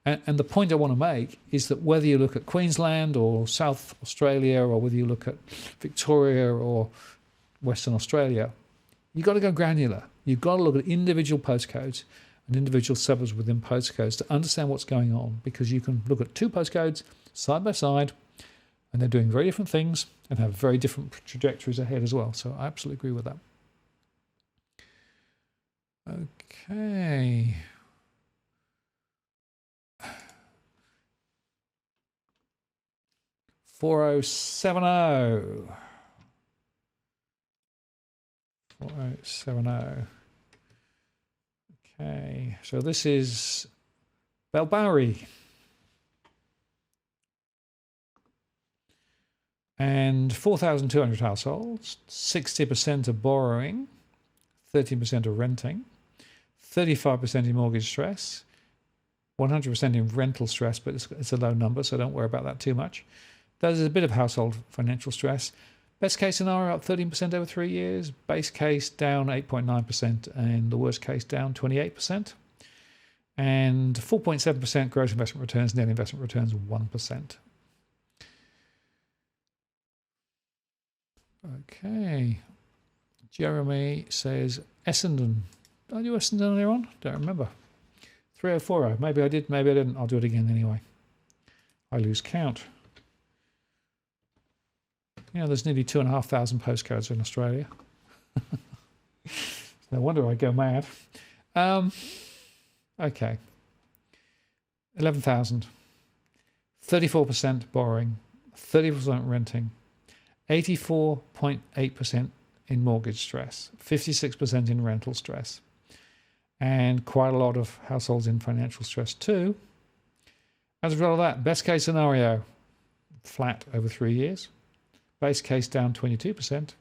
And the point I want to make is that whether you look at Queensland or South Australia, or whether you look at Victoria or Western Australia, you've got to go granular. You've got to look at individual postcodes and individual suburbs within postcodes to understand what's going on, because you can look at two postcodes side by side and they're doing very different things and have very different trajectories ahead as well. So I absolutely agree with that. Okay. $4070. Okay, so this is Belbarry. And 4,200 households, 60% are borrowing, 13% are renting, 35% in mortgage stress, 100% in rental stress, but it's a low number, so don't worry about that too much. There's a bit of household financial stress. Best case scenario up 13% over 3 years, base case down 8.9%, and the worst case down 28%. And 4.7% gross investment returns, net investment returns 1%. Okay. Jeremy says Essendon. Did I do Essendon earlier on? Don't remember. 3040. Maybe I did, maybe I didn't. I'll do it again anyway. I lose count. There's nearly 2,500 postcodes in Australia. No wonder I go mad. Okay. 11,000. 34% borrowing. 30% renting. 84.8% in mortgage stress. 56% in rental stress. And quite a lot of households in financial stress too. As a result of that, best case scenario, flat over 3 years. Base case down 22%,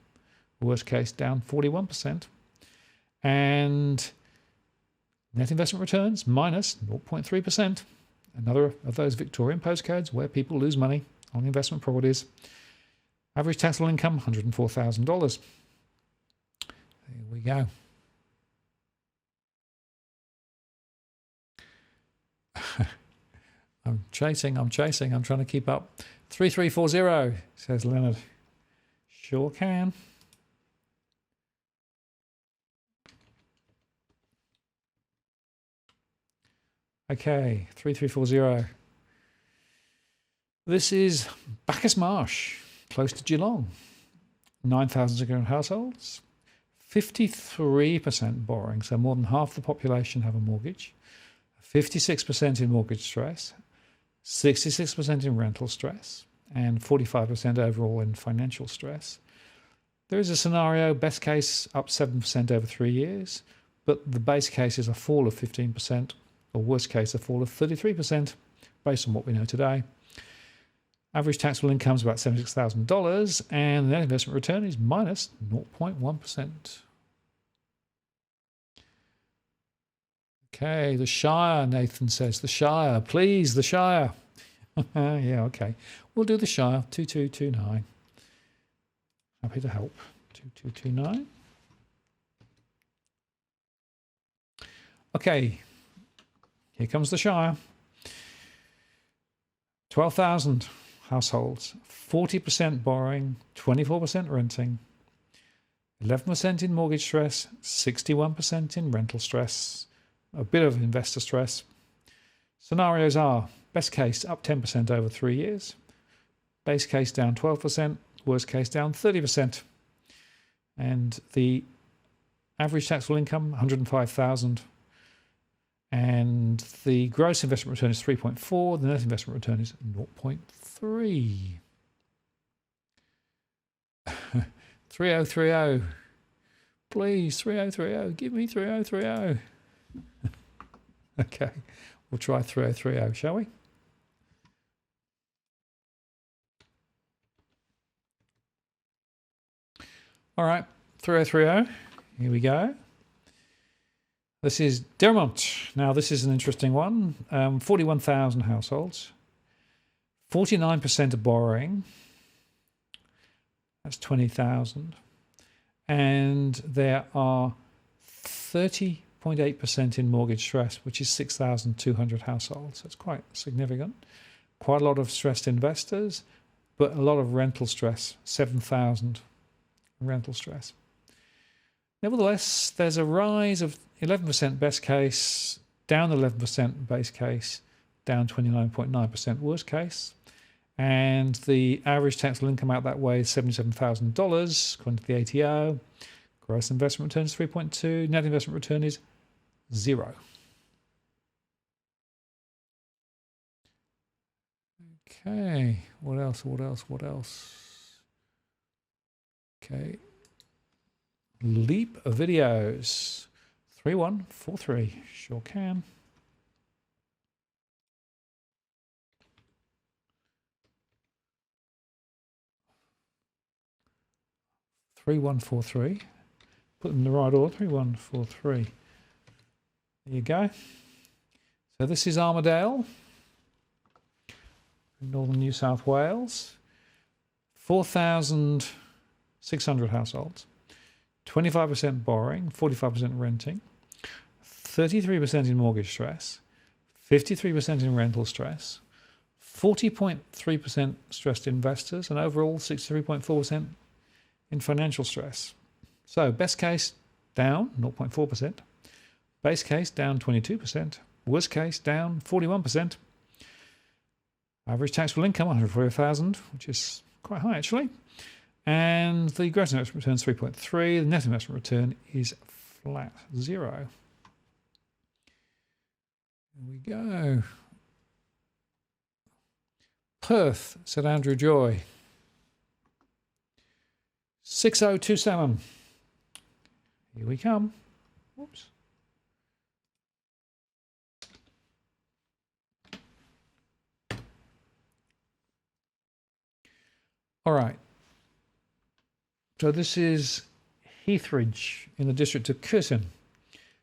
worst case down 41%, and net investment returns minus 0.3%. Another of those Victorian postcodes where people lose money on investment properties. Average taxable income, $104,000. There we go. I'm chasing. I'm trying to keep up. 3340, says Leonard. Sure can. Okay, 3340. This is Bacchus Marsh, close to Geelong. 9,600 households, 53% borrowing, so more than half the population have a mortgage, 56% in mortgage stress, 66% in rental stress, and 45% overall in financial stress. There is a scenario, best case up 7% over 3 years, but the base case is a fall of 15%, or worst case, a fall of 33%, based on what we know today. Average taxable income is about $76,000, and the net investment return is minus 0.1%. Okay, the Shire, Nathan says. The Shire, please, the Shire. Yeah, okay. We'll do the Shire, 2229. Happy to help. 2229. Okay, here comes the Shire. 12,000 households, 40% borrowing, 24% renting, 11% in mortgage stress, 61% in rental stress, a bit of investor stress. Scenarios are best case up 10% over 3 years, base case down 12%, worst case down 30%. And the average taxable income, 105,000. And the gross investment return is 3.4. The net investment return is 0.3. 3030. Please, 3030. Give me 3030. Okay, we'll try 3030, shall we? All right, 3030. Here we go. This is Dermont. Now, this is an interesting one. 41,000 households. 49% of borrowing. That's 20,000. And there are 30.8% in mortgage stress, which is 6,200 households. That's quite significant. Quite a lot of stressed investors, but a lot of rental stress, 7,000 rental stress. Nevertheless, there's a rise of 11% best case, down 11% base case, down 29.9% worst case. And the average taxable income out that way is $77,000, according to the ATO. Gross investment return is 3.2. Net investment return is 0. Okay, what else? Okay. Leap videos. 3143. Sure can. Put them in the right order. 3143. There you go. So this is Armidale, northern New South Wales. 4,600 households. 25% borrowing, 45% renting, 33% in mortgage stress, 53% in rental stress, 40.3% stressed investors, and overall 63.4% in financial stress. So best case down 0.4%, base case down 22%, worst case down 41%. Average taxable income 140,000, which is quite high actually. And the gross investment return is 3.3. The net investment return is flat, 0. There we go. Perth, said Andrew Joy. 6027. Here we come. Whoops. All right. So this is Heathridge in the district of Curtin.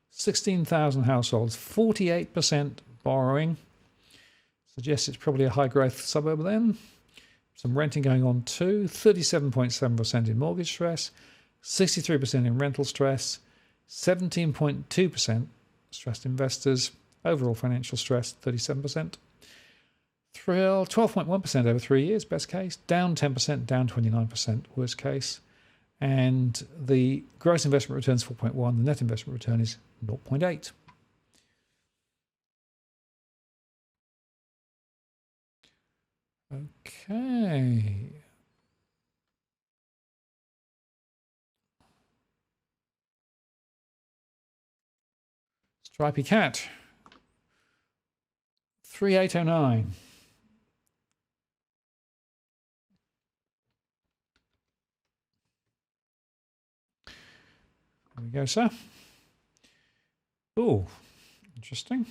16,000 households, 48% borrowing. Suggests it's probably a high growth suburb then. Some renting going on too. 37.7% in mortgage stress, 63% in rental stress, 17.2% stressed investors, overall financial stress 37%. 12.1% over 3 years, best case, down 10%, down 29%, worst case. And the gross investment return is 4.1, the net investment return is 0.8. Okay. Stripy Cat. 3809. There we go, sir. Oh, interesting.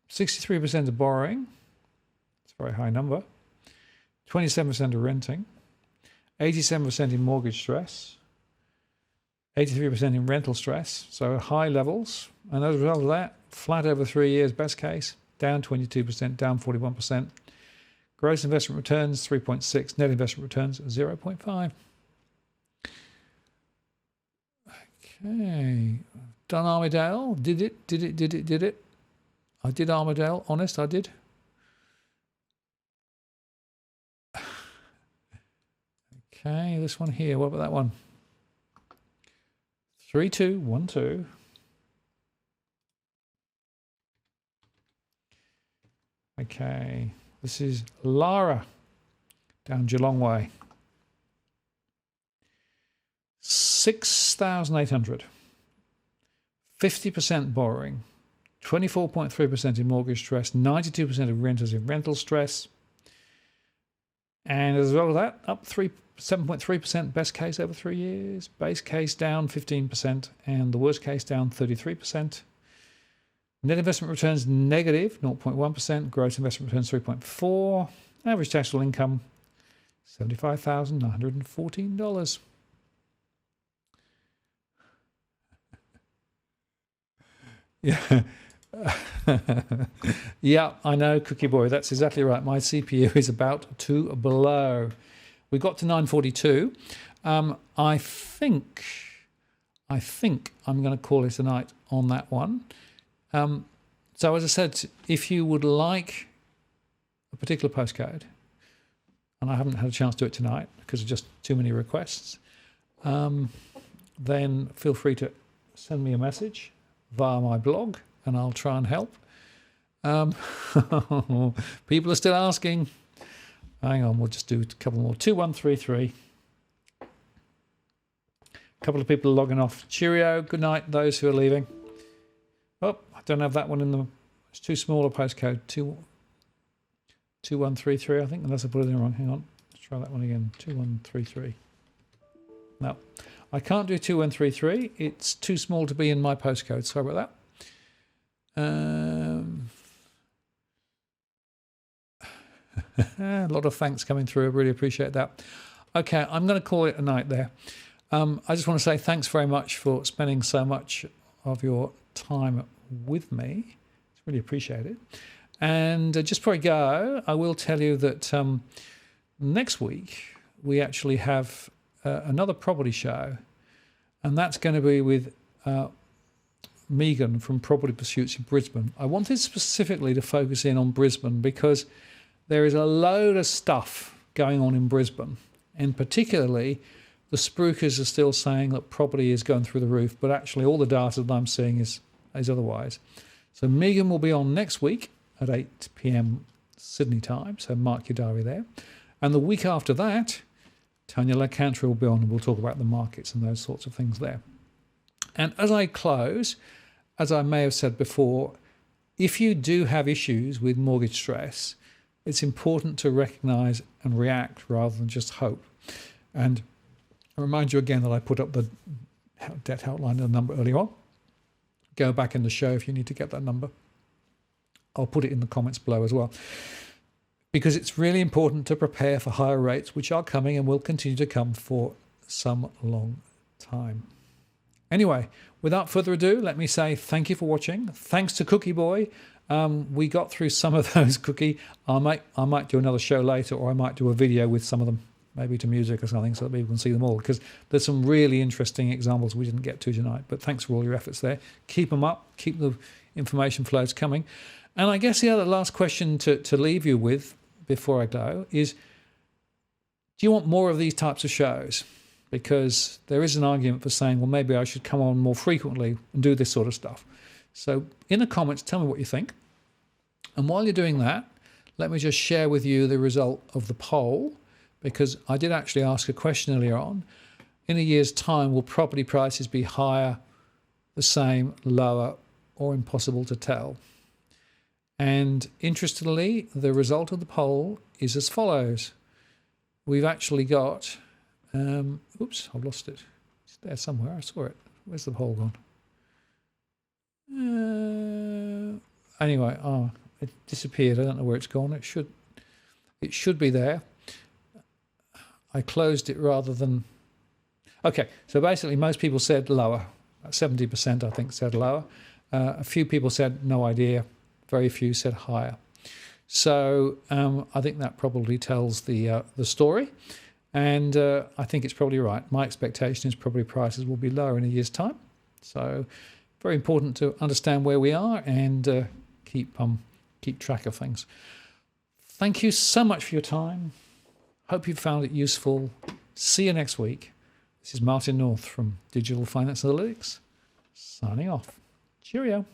63% of borrowing. It's a very high number. 27% of renting. 87% in mortgage stress. 83% in rental stress. So high levels. And as a result of that, flat over 3 years, best case. Down 22%, down 41%. Gross investment returns, 3.6. Net investment returns, 0.5. Okay. Done Armidale. Did it. I did Armidale. Honest, I did. Okay, this one here. What about that one? 3212. Okay, this is Lara down Geelong Way. 6,800. 50% borrowing. 24.3% in mortgage stress. 92% of renters in rental stress. And as a result of that, up 7.3% best case over 3 years. Base case down 15%. And the worst case down 33%. Net investment returns negative 0.1%. Gross investment returns 3.4%. Average taxable income $75,914. Yeah. Yeah, I know, Cookie Boy. That's exactly right. My CPU is about to blow. We got to 9:42. I think I'm going to call it a night on that one. So as I said, if you would like a particular postcode, and I haven't had a chance to do it tonight because of just too many requests, then feel free to send me a message via my blog and I'll try and help. People are still asking. Hang on, we'll just do a couple more. 2133. A couple of people are logging off. Cheerio, good night, those who are leaving. Oh, I don't have that one in the... It's too small a postcode. 2133, I think, unless I put it in wrong. Hang on. Let's try that one again. 2133. No, I can't do 2133. It's too small to be in my postcode. Sorry about that. A lot of thanks coming through. I really appreciate that. Okay, I'm going to call it a night there. I just want to say thanks very much for spending so much of your time with me. It's really appreciated. And just before I go, I will tell you that next week we actually have another property show, and that's going to be with Megan from Property Pursuits in Brisbane. I wanted specifically to focus in on Brisbane because there is a load of stuff going on in Brisbane, and particularly the spruikers are still saying that property is going through the roof, but actually all the data that I'm seeing is otherwise. So Megan will be on next week at 8 p.m. Sydney time, so mark your diary there. And the week after that, Tanya LaCantra will be on and we'll talk about the markets and those sorts of things there. And as I close, as I may have said before, if you do have issues with mortgage stress, it's important to recognise and react rather than just hope. And I remind you again that I put up the debt outline number earlier on. Go back in the show if you need to get that number. I'll put it in the comments below as well. Because it's really important to prepare for higher rates, which are coming and will continue to come for some long time. Anyway, without further ado, let me say thank you for watching. Thanks to Cookie Boy. We got through some of those, Cookie. I might do another show later, or I might do a video with some of them, maybe to music or something, so that people can see them all, because there's some really interesting examples we didn't get to tonight. But thanks for all your efforts there. Keep them up. Keep the information flows coming. And I guess the other last question to leave you with before I go is, do you want more of these types of shows? Because there is an argument for saying, well, maybe I should come on more frequently and do this sort of stuff. So in the comments, tell me what you think. And while you're doing that, let me just share with you the result of the poll, because I did actually ask a question earlier on. In a year's time, will property prices be higher, the same, lower, or impossible to tell? And interestingly, the result of the poll is as follows. We've actually got Oops, I've lost it. It's there somewhere. I saw it. Where's the poll gone? Anyway, it disappeared. I don't know where it's gone. It should be there. I closed it rather than... Okay, so basically most people said lower. 70% I think said lower. A few people said no idea. Very few said higher. So I think that probably tells the story. And I think it's probably right. My expectation is probably prices will be lower in a year's time. So very important to understand where we are and keep track of things. Thank you so much for your time. Hope you found it useful. See you next week. This is Martin North from Digital Finance Analytics, signing off. Cheerio.